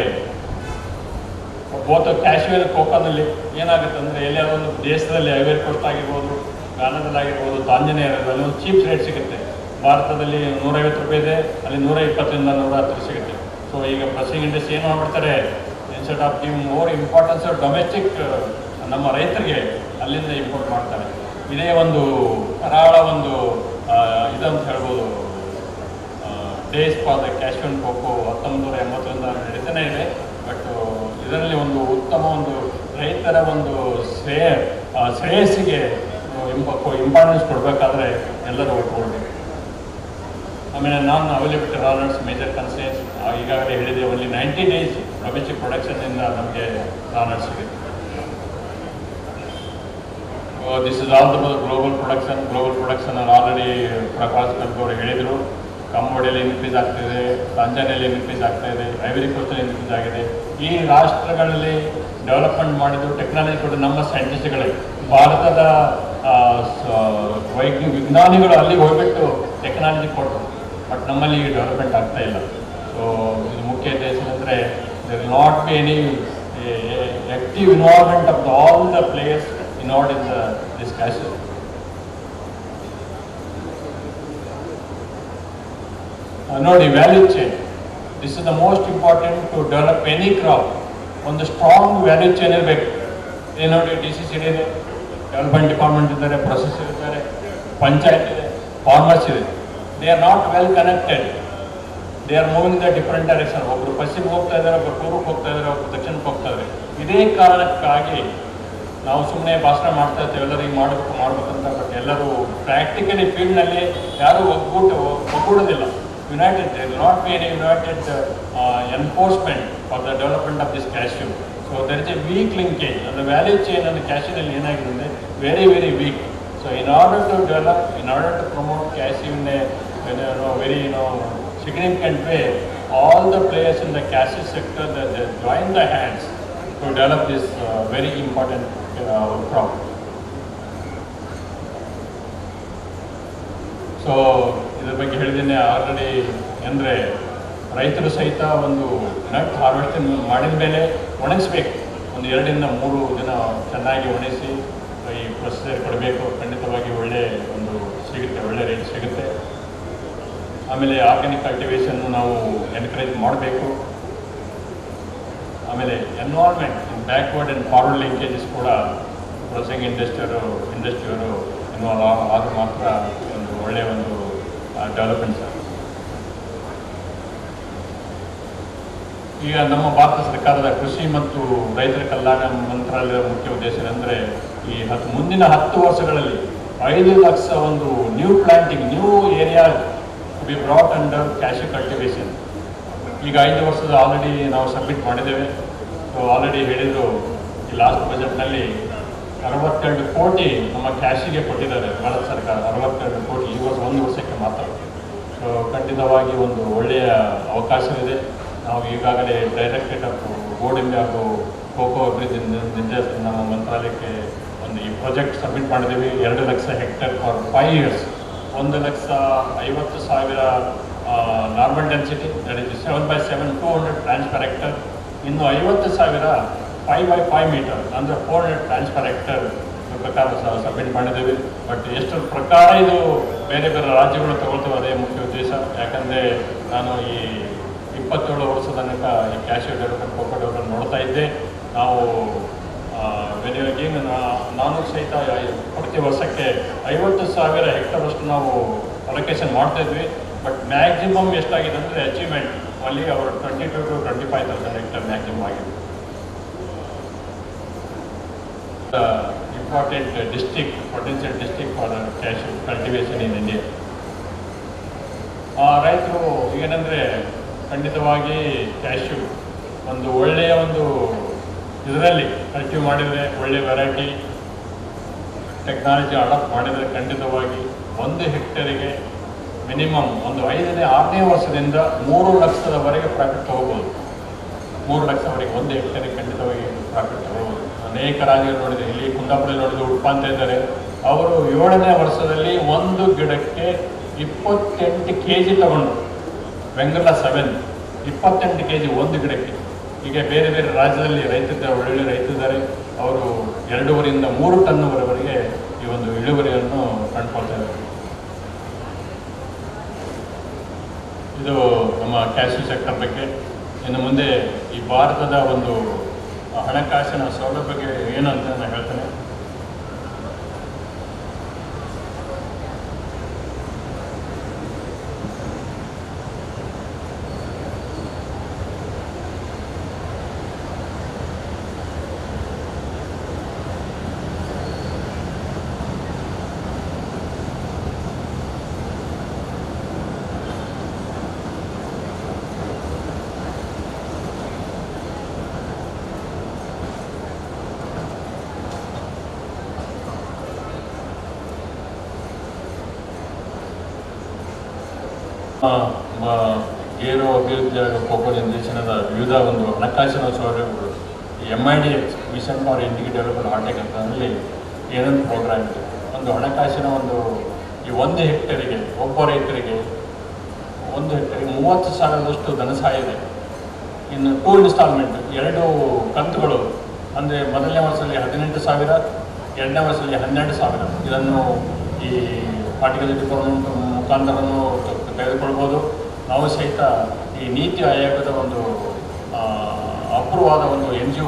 both cashew and ಕೋಕೋನಲ್ಲಿ ಏನಾಗುತ್ತೆ ಅಂದರೆ ಎಲ್ಲಿಯಾದ ಒಂದು ದೇಶದಲ್ಲಿ ಐವರಿ ಕೋಸ್ಟ್ ಆಗಿರ್ಬೋದು, ಗಾನದಲ್ಲಿ ಆಗಿರ್ಬೋದು, ತಾಂಜಾನಿಯಾದಲ್ಲಿ ಒಂದು ಚೀಪ್ ರೇಟ್ ಸಿಗುತ್ತೆ. ಭಾರತದಲ್ಲಿ 150 ರೂಪಾಯಿ ಇದೆ, ಅಲ್ಲಿ 120ರಿಂದ 110 ಸಿಗುತ್ತೆ. ಸೊ ಈಗ ಪ್ರೊಸೆಸಿಂಗ್ ಇಂಡಸ್ಟ್ರಿ ಏನು ಮಾಡ್ಬಿಡ್ತಾರೆ, instead of giving more importance domestic ನಮ್ಮ ರೈತರಿಗೆ ಅಲ್ಲಿಂದ ಇಂಪೋರ್ಟ್ ಮಾಡ್ತಾರೆ. ಇದೇ ಒಂದು ಕರಾಳ ಒಂದು ಇದಂತ ಹೇಳ್ಬೋದು. Days for the cashew and cocoa 1980ರಿಂದ ನಡೀತಾನೆ ಇದೆ. ಬಟ್ ಇದರಲ್ಲಿ ಒಂದು ಉತ್ತಮ ಒಂದು ರೈತರ ಒಂದು ಶ್ರೇಯಸ್ಸಿಗೆ ಇಂಪಾರ್ಟೆನ್ಸ್ ಕೊಡಬೇಕಾದ್ರೆ ಎಲ್ಲರೂ ಒಟ್ಕೊಳ್ಬೇಕು. ಆಮೇಲೆ ಅವೈಲೇಬಿಲಿಟಿ ರಾನರ್ಸ್ ಮೇಜರ್ ಕನ್ಸೇನ್ಸ್ ಈಗಾಗಲೇ ಹೇಳಿದೆ. ಓನ್ಲಿ 90 days ಡೊಮೆಸ್ಟಿಕ್ ಪ್ರೊಡಕ್ಷನ್ನಿಂದ ನಮಗೆ ರಾನರ್ಸ್ ಸಿಗುತ್ತೆ. This is all the global production already Prakash ಕರ್ಗ್ ಅವರು ಹೇಳಿದರು. ಕಂಬೋಡಿಯಲ್ಲಿ ಇನ್ಕ್ರೀಸ್ ಆಗ್ತಾಯಿದೆ, ತಾಂಜಾನಿಯಲ್ಲಿ ಇನ್ಕ್ರೀಸ್ ಆಗ್ತಾಯಿದೆ, ಐವರಿ ಕೋಸ್ಟಲ್ಲಿ ಇನ್ಕ್ರೀಸ್ ಆಗಿದೆ. ಈ ರಾಷ್ಟ್ರಗಳಲ್ಲಿ ಡೆವಲಪ್ಮೆಂಟ್ ಮಾಡಿದ್ದು ಟೆಕ್ನಾಲಜಿ ಕೊಟ್ಟು ನಮ್ಮ ಸೈಂಟಿಸ್ಟ್ಗಳೇ, ಭಾರತದ ವಿಜ್ಞಾನಿಗಳು ಅಲ್ಲಿಗೆ ಹೋಗ್ಬಿಟ್ಟು ಟೆಕ್ನಾಲಜಿ ಕೊಟ್ಟರು. ಬಟ್ ನಮ್ಮಲ್ಲಿ ಈಗ ಡೆವಲಪ್ಮೆಂಟ್ ಆಗ್ತಾ ಇಲ್ಲ. ಸೊ ಇದು ಮುಖ್ಯ ಉದ್ದೇಶ ಅಂದರೆ there will not be any active involvement of all the players involved in this cashew. ನೋಡಿ, value chain, this is the most important to develop any crop. ಒಂದು ಸ್ಟ್ರಾಂಗ್ ವ್ಯಾಲ್ಯೂ ಚೈನ್ ಇರಬೇಕು. ಏನು ನೋಡಿ, DCCD ಇದೆ, ಡೆವಲಪ್ಮೆಂಟ್ ಡಿಪಾರ್ಟ್ಮೆಂಟ್ ಇದ್ದಾರೆ, processor ಇದ್ದಾರೆ, ಪಂಚಾಯತ್ ಇದೆ, farmers ಇದೆ. They are not well connected. They are moving the different direction. ಒಬ್ಬರು ಪಶ್ಚಿಮಕ್ಕೆ ಹೋಗ್ತಾ ಇದ್ದಾರೆ, ಒಬ್ಬರು ಪೂರ್ವಕ್ಕೆ ಹೋಗ್ತಾ ಇದ್ದಾರೆ, ಒಬ್ಬರು ದಕ್ಷಿಣಕ್ಕೆ ಹೋಗ್ತಾ ಇದ್ದಾರೆ. ಇದೇ ಕಾರಣಕ್ಕಾಗಿ ನಾವು ಸುಮ್ಮನೆ ಭಾಷಣ ಮಾಡ್ತಾ ಇರ್ತೇವೆ, ಎಲ್ಲರೂ ಈಗ ಮಾಡಬೇಕಂತ. ಬಟ್ ಎಲ್ಲರೂ ಪ್ರಾಕ್ಟಿಕಲಿ ಫೀಲ್ಡ್ನಲ್ಲಿ ಯಾರೂ ಒಗ್ಗೂಡೋದಿಲ್ಲ. United, there will not be any united enforcement for the development of this cashew. So there is a weak linkage, and the value chain and the cashew ಏನಾಗಿದೆ very weak. So in order to develop, in order to promote cashew in a very significant way, all the players in the cashew sector they join the hands to develop this very important crop. So ಇದ್ರ ಬಗ್ಗೆ ಹೇಳಿದ್ದೇನೆ already. ಅಂದರೆ ರೈತರು ಸಹಿತ ಒಂದು nut harvesting ಮಾಡಿದ ಮೇಲೆ ಒಣಗಿಸ್ಬೇಕು. ಒಂದು 2ರಿಂದ 3 ದಿನ ಚೆನ್ನಾಗಿ ಒಣಗಿಸಿ ಈ ಪ್ರೊಸೆಸರ್ ಕೊಡಬೇಕು. ಖಂಡಿತವಾಗಿ ಒಳ್ಳೆ ರೇಟ್ ಸಿಗುತ್ತೆ. ಆಮೇಲೆ ಆರ್ಗ್ಯಾನಿಕ್ ಕಲ್ಟಿವೇಷನ್ನು ನಾವು ಎನ್ಕರೇಜ್ ಮಾಡಬೇಕು. ಆಮೇಲೆ ಎನ್ವಾಲ್ವ್ಮೆಂಟ್ ಇನ್ ಬ್ಯಾಕ್ವರ್ಡ್ ಆ್ಯಂಡ್ ಫಾರ್ವರ್ಡ್ ಲಿಂಕೇಜಸ್ ಕೂಡ ಪ್ರೊಸೆಸಿಂಗ್ ಇಂಡಸ್ಟ್ರಿಯವರು ಇನ್ವಾಲ್ವ್ ಆದರೂ ಮಾತ್ರ ಒಂದು ಒಳ್ಳೆಯ ಒಂದು ಡೆವಲಪ್ಮೆಂಟ್. ಈಗ ನಮ್ಮ ಭಾರತ ಸರ್ಕಾರದ ಕೃಷಿ ಮತ್ತು ರೈತರ ಕಲ್ಯಾಣ ಮಂತ್ರಾಲಯದ ಮುಖ್ಯ ಉದ್ದೇಶ ಅಂದರೆ ಈ ಮುಂದಿನ 10 ವರ್ಷಗಳಲ್ಲಿ 5 ಲಕ್ಷ ಒಂದು new planting, new area be brought under cashew cultivation. ಈಗ 5 ವರ್ಷದ ಆಲ್ರೆಡಿ ನಾವು ಸಬ್ಮಿಟ್ ಮಾಡಿದ್ದೇವೆ. ಸೊ ಆಲ್ರೆಡಿ ಹೇಳಿದರು, ಈ ಲಾಸ್ಟ್ ಬಜೆಟ್ನಲ್ಲಿ 62 ಕೋಟಿ ನಮ್ಮ ಕ್ಯಾಶಿಗೆ ಕೊಟ್ಟಿದ್ದಾರೆ ಭಾರತ ಸರ್ಕಾರ. 62 ಕೋಟಿ ಈ ಒಂದು ವರ್ಷಕ್ಕೆ ಮಾತ್ರ. ಸೊ ಖಂಡಿತವಾಗಿ ಒಂದು ಒಳ್ಳೆಯ ಅವಕಾಶವಿದೆ. ನಾವು ಈಗಾಗಲೇ ಡೈರೆಕ್ಟರೇಟ್ ಆಫ್ ಬೋರ್ಡ್ ಇಂಡಿಯಾ ಹಾಗೂ ಕೋಕೋ ಅಭಿವೃದ್ಧಿ ನಿರ್ದೇಶನ ನಮ್ಮ ಮಂತ್ರಾಲಯಕ್ಕೆ ಒಂದು ಈ ಪ್ರಾಜೆಕ್ಟ್ ಸಬ್ಮಿಟ್ ಮಾಡಿದ್ದೀವಿ. 2 lakh hectare for 5 years. 1,50,000 normal density, that is 7x7 200 plants per hectare. ಇನ್ನು 50,000 5x5 ಮೀಟರ್ ಅಂದರೆ 400 ಪ್ಲಾಂಟ್ಸ್ ಪರ್ ಹೆಕ್ಟರ್ ಪ್ರಕಾರ ಸಬ್ಮಿಟ್ ಮಾಡಿದ್ದೀವಿ. ಬಟ್ ಎಷ್ಟು ಪ್ರಕಾರ ಇದು ಬೇರೆ ಬೇರೆ ರಾಜ್ಯಗಳು ತಗೊಳ್ತವೆ, ಅದೇ ಮುಖ್ಯ ಉದ್ದೇಶ. ಯಾಕಂದರೆ ನಾನು ಈ 27 ವರ್ಷದ ತನಕ ಈ ಕ್ಯಾಶ್ಯೂ ಡೆವಲಪ್ಮೆಂಟ್ ಕೋಕೋ ಡೆವಲಪ್ಮೆಂಟ್ ನೋಡ್ತಾ ಇದ್ದೆ. ನಾವು ವೆನಿಯಾಗಿ ನಾನು ಸಹಿತ ಪ್ರತಿ ವರ್ಷಕ್ಕೆ 50,000 ಹೆಕ್ಟರ್ ಅಷ್ಟು ನಾವು ಅಲೊಕೇಶನ್ ಮಾಡ್ತಾಯಿದ್ವಿ. ಬಟ್ ಮ್ಯಾಕ್ಸಿಮಮ್ ಎಷ್ಟಾಗಿದೆ ಅಂದರೆ ಅಚೀವ್ಮೆಂಟ್ ಅಲ್ಲಿ ಅವರು 22,000 to 25,000 ಹೆಕ್ಟರ್ ಮ್ಯಾಕ್ಸಿಮಮ್ ಆಗಿದೆ. Important district, potential district for cashew cultivation in India. ರೈತರು ಏನಂದರೆ ಖಂಡಿತವಾಗಿ ಕ್ಯಾಶ್ಯೂ ಒಂದು ಒಳ್ಳೆಯ ಒಂದು ಇದರಲ್ಲಿ ಕಲ್ಟಿವ್ ಮಾಡಿದರೆ, ಒಳ್ಳೆಯ ವೆರೈಟಿ ಟೆಕ್ನಾಲಜಿ ಅಡಾಪ್ಟ್ ಮಾಡಿದರೆ ಖಂಡಿತವಾಗಿ 1 ಹೆಕ್ಟೇರಿಗೆ ಮಿನಿಮಮ್ ಒಂದು 5ನೇ 6ನೇ ವರ್ಷದಿಂದ 3 ಲಕ್ಷದವರೆಗೆ ಪ್ರಾಫಿಟ್ ತೊಗೋಬೋದು. 3 ಲಕ್ಷವರೆಗೆ 1 ಹೆಕ್ಟೇರಿಗೆ ಖಂಡಿತವಾಗಿ ಪ್ರಾಫಿಟ್ ತೊಗೋಬೋದು. ಅನೇಕ ರಾಜ್ಯಗಳು ನೋಡಿದೆ, ಇಲ್ಲಿ ಕುಂದಾಪುರದಲ್ಲಿ ನೋಡಿದ್ರು, ಉಡುಪ ಅಂತ ಇದ್ದಾರೆ. ಅವರು 7ನೇ ವರ್ಷದಲ್ಲಿ ಒಂದು ಗಿಡಕ್ಕೆ 28 kg ತಗೊಂಡು, ಬೆಂಗಳೂರು 7 28 kg ಒಂದು ಗಿಡಕ್ಕೆ. ಈಗ ಬೇರೆ ಬೇರೆ ರಾಜ್ಯದಲ್ಲಿ ರೈತರಿದ್ದಾರೆ, ಒಳ್ಳೊಳ್ಳೆ ರೈತರಿದ್ದಾರೆ. ಅವರು 2.5 to 3 ಟನ್ವರೆಗೆ ಈ ಒಂದು ಇಳುವರಿಯನ್ನು ಕಂಡುಕೊಳ್ತಾ ಇದ್ದಾರೆ. ಇದು ನಮ್ಮ ಕ್ಯಾಶ್ಯೂ ಸೆಕ್ಟರ್ ಬಗ್ಗೆ. ಇನ್ನು ಮುಂದೆ ಈ ಭಾರತದ ಒಂದು ಹಣಕಾಸಿನ ಸೌಲಭ್ಯ ಏನು ಅಂತ ನಾನು ಹೇಳ್ತೇನೆ. ಗೇರು ಅಭಿವೃದ್ಧಿ ಕೋಕೋ ನಿರ್ದೇಶನದ ವಿವಿಧ ಒಂದು ಹಣಕಾಸಿನ ಸೌಲಭ್ಯಗಳು, ಈ MIDH mission for integrated development ಹಾರ್ಟಿಕಲ್ಚರ್ನಲ್ಲಿ ಏನೇನು ಪ್ರೋಗ್ರಾಮ್ ಇದೆ. ಒಂದು ಹಣಕಾಸಿನ ಈ 1 ಹೆಕ್ಟೇರಿಗೆ ಒಬ್ಬ ರೈತರಿಗೆ 1 ಹೆಕ್ಟೇರಿಗೆ 30,000 ಧನ ಸಹಾಯ ಇದೆ. ಇನ್ನು 2 ಇನ್ಸ್ಟಾಲ್ಮೆಂಟ್, 2 ಕಂತುಗಳು ಅಂದರೆ ಮೊದಲನೇ ವರ್ಷದಲ್ಲಿ 18,000, 2ನೇ ವರ್ಷದಲ್ಲಿ 12,000. ಇದನ್ನು ಈ ಹಾರ್ಟಿಕಲ್ಚರ್ ಡಿಪಾರ್ಟ್ಮೆಂಟ್ ಮುಖಾಂತರನೂ ತೆಗೆದುಕೊಳ್ಬೋದು. ನಾವು ಸಹಿತ ಈ ನೀತಿ ಆಯೋಗದ ಒಂದು ಅಪ್ರೂವ್ ಆದ ಒಂದು NGO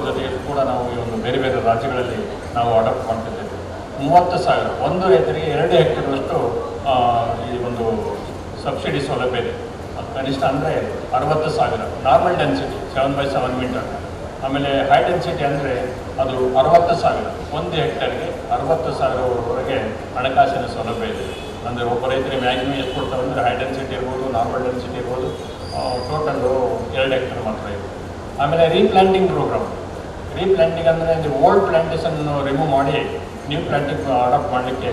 ಜೊತೆಗೆ ಕೂಡ ನಾವು ಈ ಒಂದು ಬೇರೆ ಬೇರೆ ರಾಜ್ಯಗಳಲ್ಲಿ ನಾವು ಅಡಾಪ್ಟ್ ಮಾಡ್ತಿದ್ದೇವೆ. 30,000 ಒಂದು ರೈತರಿಗೆ 2 ಹೆಕ್ಟೇರ್ವಷ್ಟು ಈ ಒಂದು ಸಬ್ಸಿಡಿ ಸೌಲಭ್ಯ ಇದೆ. ಕನಿಷ್ಠ ಅಂದರೆ 60,000. Normal density 7x7 metre. ಆಮೇಲೆ ಹೈ ಡೆನ್ಸಿಟಿ ಅಂದರೆ ಅದು 60,000. 1 ಹೆಕ್ಟೇರ್ಗೆ 60,000ವರೆಗೆ ಹಣಕಾಸಿನ ಸೌಲಭ್ಯ ಇದೆ. ಅಂದರೆ ಒಬ್ಬ ರೈತರಿಗೆ ಮ್ಯಾಕ್ಸಿಮಮ್ ಎಷ್ಟು ಕೊಡ್ತಾರೆ ಅಂದರೆ ಹೈ ಡೆನ್ಸಿಟಿ ಇರ್ಬೋದು, ನಾರ್ಮಲ್ ಡೆನ್ಸಿಟಿ ಇರ್ಬೋದು, ಟೋಟಲ್ಲು 2 ಹೆಕ್ಟೇರ್ ಮಾತ್ರ ಇದೆ. ಆಮೇಲೆ ರೀಪ್ಲಾಂಟಿಂಗ್ ಪ್ರೋಗ್ರಾಮ್. ರೀಪ್ಲಾಂಟಿಂಗ್ ಅಂದರೆ ಓಲ್ಡ್ ಪ್ಲಾಂಟೇಷನ್ ರಿಮೂವ್ ಮಾಡಿ ನ್ಯೂ ಪ್ಲಾಂಟಿಂಗ್ ಅಡಾಪ್ಟ್ ಮಾಡಲಿಕ್ಕೆ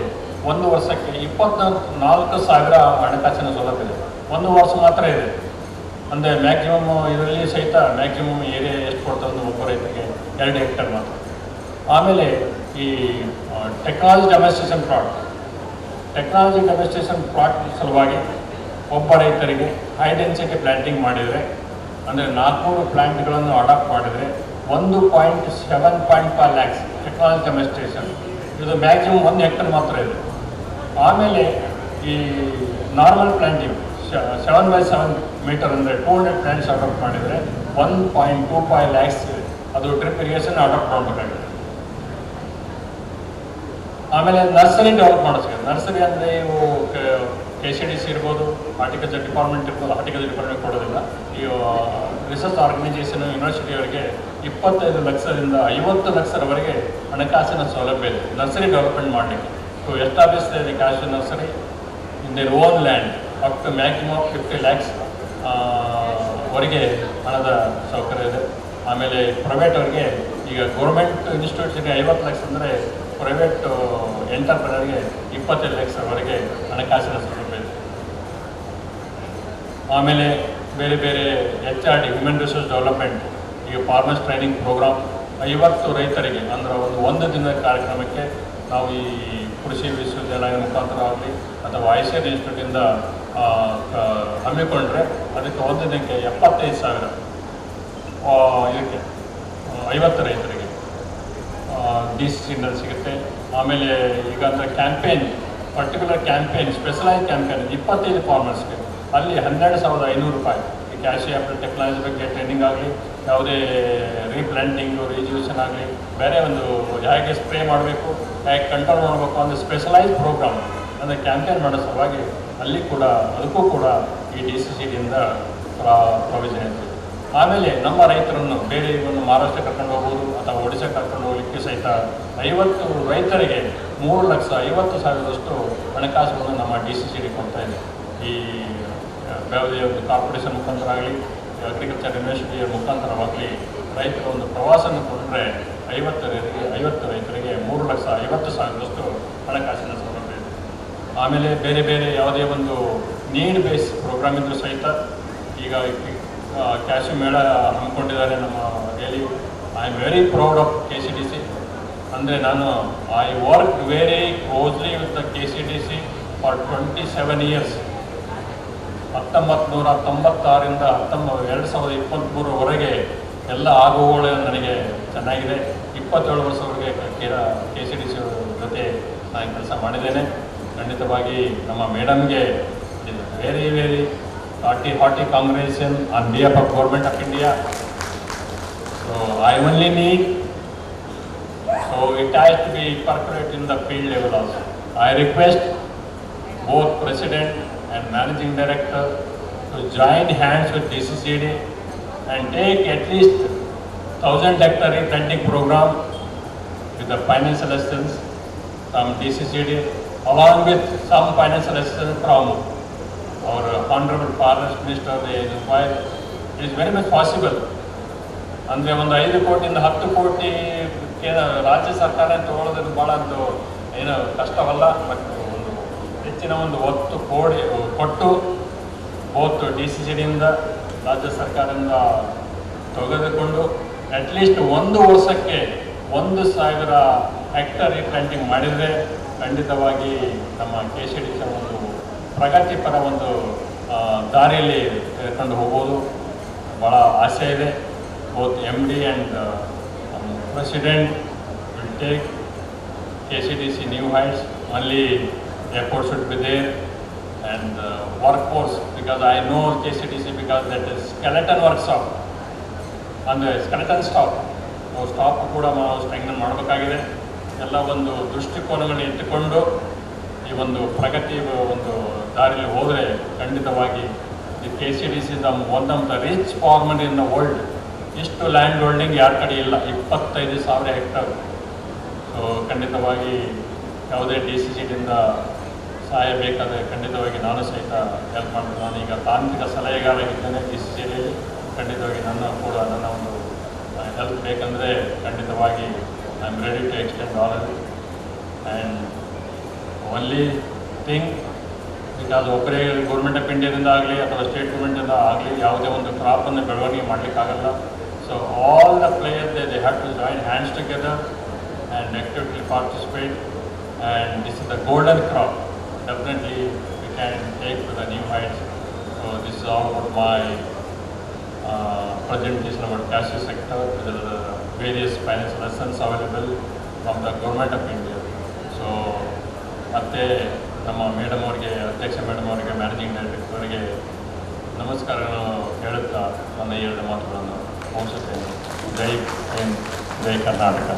1 ವರ್ಷಕ್ಕೆ 24,000 ಹಣಕಾಸಿನ ಸೌಲಭ್ಯ ಇದೆ. 1 ವರ್ಷ ಮಾತ್ರ ಇದೆ. ಅಂದರೆ ಮ್ಯಾಕ್ಸಿಮಮ್ ಇದರಲ್ಲಿ ಸಹಿತ ಮ್ಯಾಕ್ಸಿಮಮ್ ಏರಿಯಾ ಎಷ್ಟು ಕೊಡ್ತಾರೆ ಅಂದರೆ ಒಬ್ಬ ರೈತರಿಗೆ 2 ಹೆಕ್ಟೇರ್ ಮಾತ್ರ. ಆಮೇಲೆ ಈ ಟೆಕ್ನಾಲಜಿ ಡೆಮಾನ್ಸ್ಟ್ರೇಷನ್ ಪ್ಲಾಟ್ ಸಲುವಾಗಿ ಒಬ್ಬ ರೈತರಿಗೆ ಹೈ ಡೆನ್ಸಿಟಿ ಪ್ಲಾಂಟಿಂಗ್ ಮಾಡಿದರೆ, ಅಂದರೆ 400 ಪ್ಲಾಂಟ್ಗಳನ್ನು ಅಡಾಪ್ಟ್ ಮಾಡಿದರೆ 1.7 lakhs ಟೆಕ್ನಾಲಜಿ ಡೆಮಾನ್ಸ್ಟ್ರೇಷನ್. ಇದು ಮ್ಯಾಕ್ಸಿಮಮ್ 1 ಹೆಕ್ಟೇರ್ ಮಾತ್ರ ಇದೆ. ಆಮೇಲೆ ಈ ನಾರ್ಮಲ್ ಪ್ಲಾಂಟಿಂಗ್ 7x7 ಮೀಟರ್ ಅಂದರೆ 200 ಪ್ಲಾಂಟ್ಸ್ ಅಡಾಪ್ಟ್ ಮಾಡಿದರೆ 1.25 lakhs ಅದು ಡ್ರಿಪ್ ಇರಿಗೇಷನ್ ಅಡಾಪ್ಟ್ ಮಾಡಬೇಕಾಗಿದೆ. ಆಮೇಲೆ ನರ್ಸರಿ ಡೆವಲಪ್ ಮಾಡಿಸ್ಬೇಕು. ನರ್ಸರಿ ಅಂದರೆ ಇವು KCDC ಇರ್ಬೋದು, ಹಾರ್ಟಿಕಲ್ಚರ್ ಡಿಪಾರ್ಟ್ಮೆಂಟ್ ಇರ್ಬೋದು. ಹಾರ್ಟಿಕಲ್ಚರ್ ಡಿಪಾರ್ಟ್ಮೆಂಟ್ ಕೊಡೋದಿಲ್ಲ. ಈ ರಿಸರ್ಚ್ ಆರ್ಗನೈಸೇಷನ್ ಯೂನಿವರ್ಸಿಟಿಯವರಿಗೆ 25 ಲಕ್ಷದಿಂದ 50 ಲಕ್ಷದವರೆಗೆ ಹಣಕಾಸಿನ ಸೌಲಭ್ಯ ಇದೆ ನರ್ಸರಿ ಡೆವಲಪ್ಮೆಂಟ್ ಮಾಡಲಿಕ್ಕೆ. To establish the cashew nursery in their own land up to maximum 50 lakhs ವರೆಗೆ ಹಣದ ಸೌಕರ್ಯ ಇದೆ. ಆಮೇಲೆ ಪ್ರೈವೇಟ್ ಅವರಿಗೆ ಈಗ ಗೌರ್ಮೆಂಟ್ ಇನ್ಸ್ಟಿಟ್ಯೂಟ್ಸ್ಗೆ 50 ಲಕ್ಷ ಅಂದರೆ ಪ್ರೈವೇಟ್ ಎಂಟರ್ಪ್ರನರ್ಗೆ 25 ಲಕ್ಷವರೆಗೆ ಹಣಕಾಸಿನ ಸೌಲಭ್ಯ ಇದೆ. ಆಮೇಲೆ ಬೇರೆ ಬೇರೆ HRD ಹ್ಯೂಮನ್ ರಿಸೋರ್ಸ್ ಡೆವಲಪ್ಮೆಂಟ್, ಈಗ ಫಾರ್ಮರ್ಸ್ ಟ್ರೈನಿಂಗ್ ಪ್ರೋಗ್ರಾಮ್, 50 ರೈತರಿಗೆ ಅಂದರೆ ಒಂದು ದಿನದ ಕಾರ್ಯಕ್ರಮಕ್ಕೆ ನಾವು ಈ ಕೃಷಿ ವಿಶ್ವವಿದ್ಯಾಲಯ ಮುಖಾಂತರ ಆಗಲಿ ಅಥವಾ ಐಸಿಆರ್ ಇನ್ಸ್ಟಿಟ್ಯೂಟಿಂದ ಹಮ್ಮಿಕೊಂಡ್ರೆ ಅದಕ್ಕೆ ಒಂದು ದಿನಕ್ಕೆ 75,000 ಇದಕ್ಕೆ 50 ರೈತರಿಗೆ DCC ಸಿಗುತ್ತೆ. ಆಮೇಲೆ ಈಗ ಅಂದರೆ campaign, particular campaign, specialise campaign 25 ಫಾರ್ಮರ್ಸ್ಗೆ ಅಲ್ಲಿ 12,500 ರೂಪಾಯಿ. ಈ ಕ್ಯಾಶಿ ಆ್ಯಪಲ್ ಟೆಕ್ನಾಲಜಿ ಬಗ್ಗೆ ಟ್ರೈನಿಂಗ್ ಆಗಲಿ, ಯಾವುದೇ ರೀಪ್ಲಾಂಟಿಂಗು ರಿಜ್ಯೂಷನ್ ಆಗಲಿ, ಬೇರೆ ಒಂದು ಹೇಗೆ ಸ್ಪ್ರೇ ಮಾಡಬೇಕು, ಹೇಗೆ ಕಂಟ್ರೋಲ್ ಮಾಡಬೇಕು ಅಂದರೆ ಸ್ಪೆಷಲೈಸ್ ಪ್ರೋಗ್ರಾಮ್ ಅಂದರೆ ಕ್ಯಾಂಪೇನ್ ಮಾಡೋ ಸಲುವಾಗಿ ಅಲ್ಲಿ ಕೂಡ ಅದಕ್ಕೂ ಕೂಡ ಈ DCCದಿಂದ ಪ್ರೊವಿಷನ್ ಇದೆ. ಆಮೇಲೆ ನಮ್ಮ ರೈತರನ್ನು ಬೇರೆ ಒಂದು ಮಹಾರಾಷ್ಟ್ರ ಕರ್ಕೊಂಡು ಹೋಗ್ಬೋದು ಅಥವಾ ಒಡಿಶಾ ಕರ್ಕೊಂಡು ಹೋಗಲಿಕ್ಕೆ ಸಹಿತ 50 ರೈತರಿಗೆ 3,50,000 ಹಣಕಾಸುಗಳನ್ನು ನಮ್ಮ DCC ಕೊಡ್ತಾ ಇದೆ. ಈ ಯಾವುದೇ ಒಂದು ಕಾರ್ಪೊರೇಷನ್ ಮುಖಾಂತರ ಆಗಲಿ, ಅಗ್ರಿಕಲ್ಚರ್ ಯೂನಿವರ್ಸಿಟಿಯ ಮುಖಾಂತರವಾಗಲಿ ರೈತರ ಒಂದು ಪ್ರವಾಸನ ಕೊಟ್ಟರೆ 50 ರೈತರಿಗೆ 3,50,000 ಹಣಕಾಸಿನ ಸೌಲಭ್ಯ ಇದೆ. ಆಮೇಲೆ ಬೇರೆ ಬೇರೆ ಯಾವುದೇ ಒಂದು ನೀಡ್ ಬೇಸ್ ಪ್ರೋಗ್ರಾಮ್ ಇದ್ದರೂ ಸಹಿತ ಈಗ ಕ್ಯಾಶು ಮೇಳ ಹಮ್ಮಿಕೊಂಡಿದ್ದಾರೆ ನಮ್ಮ really I am very proud of KCDC. ಅಂದರೆ ನಾನು I work very closely with the KCDC for 27 years. 1996ರಿಂದ 2023ವರೆಗೆ ಎಲ್ಲ ಆಗುವಗಳು ನನಗೆ ಚೆನ್ನಾಗಿದೆ. 27 ವರ್ಷವರೆಗೆ KCDC ಜೊತೆ ನಾನು ಕೆಲಸ ಮಾಡಿದ್ದೇನೆ. ಖಂಡಿತವಾಗಿ ನಮ್ಮ ಮೇಡಮ್ಗೆ very very hearty congratulation on behalf of Government of India. So I only need, so it has to be percolate in the field level also. I request both President and Managing Director to join hands with DCCD and take at least 1,000 hectare replanting program with the financial assistance from DCCD along with some financial assistance from our Honorable Forest Minister. It is very much possible. ಅಂದರೆ ಒಂದು 5 ಕೋಟಿಯಿಂದ 10 ಕೋಟಿ ರಾಜ್ಯ ಸರ್ಕಾರ ತಗೊಳ್ಳೋದನ್ನು ಭಾಳ ಒಂದು ಏನು ಕಷ್ಟವಲ್ಲ. But ಒಂದು ಹೆಚ್ಚಿನ ಒಂದು ಒತ್ತು ಕೊಟ್ಟು ಬೋತ್ DCCಡಿಯಿಂದ ರಾಜ್ಯ ಸರ್ಕಾರದಿಂದ ತೆಗೆದುಕೊಂಡು ಅಟ್ಲೀಸ್ಟ್ 1 ವರ್ಷಕ್ಕೆ 1,000 ಹೆಕ್ಟರ್ ರೀಪ್ಲಾಂಟಿಂಗ್ ಮಾಡಿದರೆ ಖಂಡಿತವಾಗಿ ನಮ್ಮ KCDC ಒಂದು ಪ್ರಗತಿಪರ ಒಂದು ದಾರಿಯಲ್ಲಿ ಕರ್ಕೊಂಡು ಹೋಗ್ಬೋದು. ಭಾಳ ಆಸೆ ಇದೆ. Both MD and President will take KCDC new heights. Only effort should be there and workforce, because I know KCDC because that is skeleton workshop ಅಂದರೆ skeleton staff. ಸ್ಟಾಫ್ ಕೂಡ ನಾವು ಸ್ಟ್ರೆಂಗ್ಥನ್ ಮಾಡಬೇಕಾಗಿದೆ. ಎಲ್ಲ ಒಂದು ದೃಷ್ಟಿಕೋನಗಳನ್ನ ಇಟ್ಟುಕೊಂಡು ಈ ಒಂದು ಪ್ರಗತಿ ಒಂದು ದಾರಿಯಲ್ಲಿ ಹೋದರೆ ಖಂಡಿತವಾಗಿ ಈ KCDC one of the rich farmer in the world. ಇಷ್ಟು ಲ್ಯಾಂಡ್ ಹೋಲ್ಡಿಂಗ್ ಯಾರ ಕಡೆ ಇಲ್ಲ, 25,000 ಹೆಕ್ಟರ್. ಸೊ ಖಂಡಿತವಾಗಿ ಯಾವುದೇ DCCಡಿಂದ ಸಹಾಯ ಬೇಕಾದರೆ ಖಂಡಿತವಾಗಿ ನಾನು ಸಹಿತ ಹೆಲ್ಪ್ ಮಾಡ್ತೀನಿ. ನಾನೀಗ ತಾಂತ್ರಿಕ ಸಲಹೆಗಾರಾಗಿದ್ದೇನೆ DCCಯಲ್ಲಿ. ಖಂಡಿತವಾಗಿ ನನ್ನ ಒಂದು ಹೆಲ್ಪ್ ಬೇಕಂದರೆ ಖಂಡಿತವಾಗಿ I am ready to extend all of it. And only thing, because ಒಬ್ಬರೇ ಗೌರ್ಮೆಂಟ್ ಆಫ್ ಇಂಡಿಯಾದಿಂದ ಆಗಲಿ ಅಥವಾ ಸ್ಟೇಟ್ ಗೌರ್ಮೆಂಟಿಂದ ಆಗಲಿ ಯಾವುದೇ ಒಂದು ಕ್ರಾಪನ್ನು ಬೆಳವಣಿಗೆ ಮಾಡಲಿಕ್ಕಾಗಲ್ಲ. So all the players they have to join hands together and actively participate. And this is the golden crop. Definitely we can take to the new heights. So this is all about my presentation about cashew sector with the various financial lessons available from the Government of India. So ಮತ್ತೆ ನಮ್ಮ madam ಅವರಿಗೆ, ಅಧ್ಯಕ್ಷ madam ಅವರಿಗೆ, managing director ಅವರಿಗೆ ನಮಸ್ಕಾರಗಳನ್ನು ಹೇಳುತ್ತಾ ನನ್ನ 2 ಮಾತುಗಳನ್ನು ಮುಗಿಸುತ್ತೇನೆ. ಜೈ ಹಿಂದ್, ಜೈ ಕರ್ನಾಟಕ.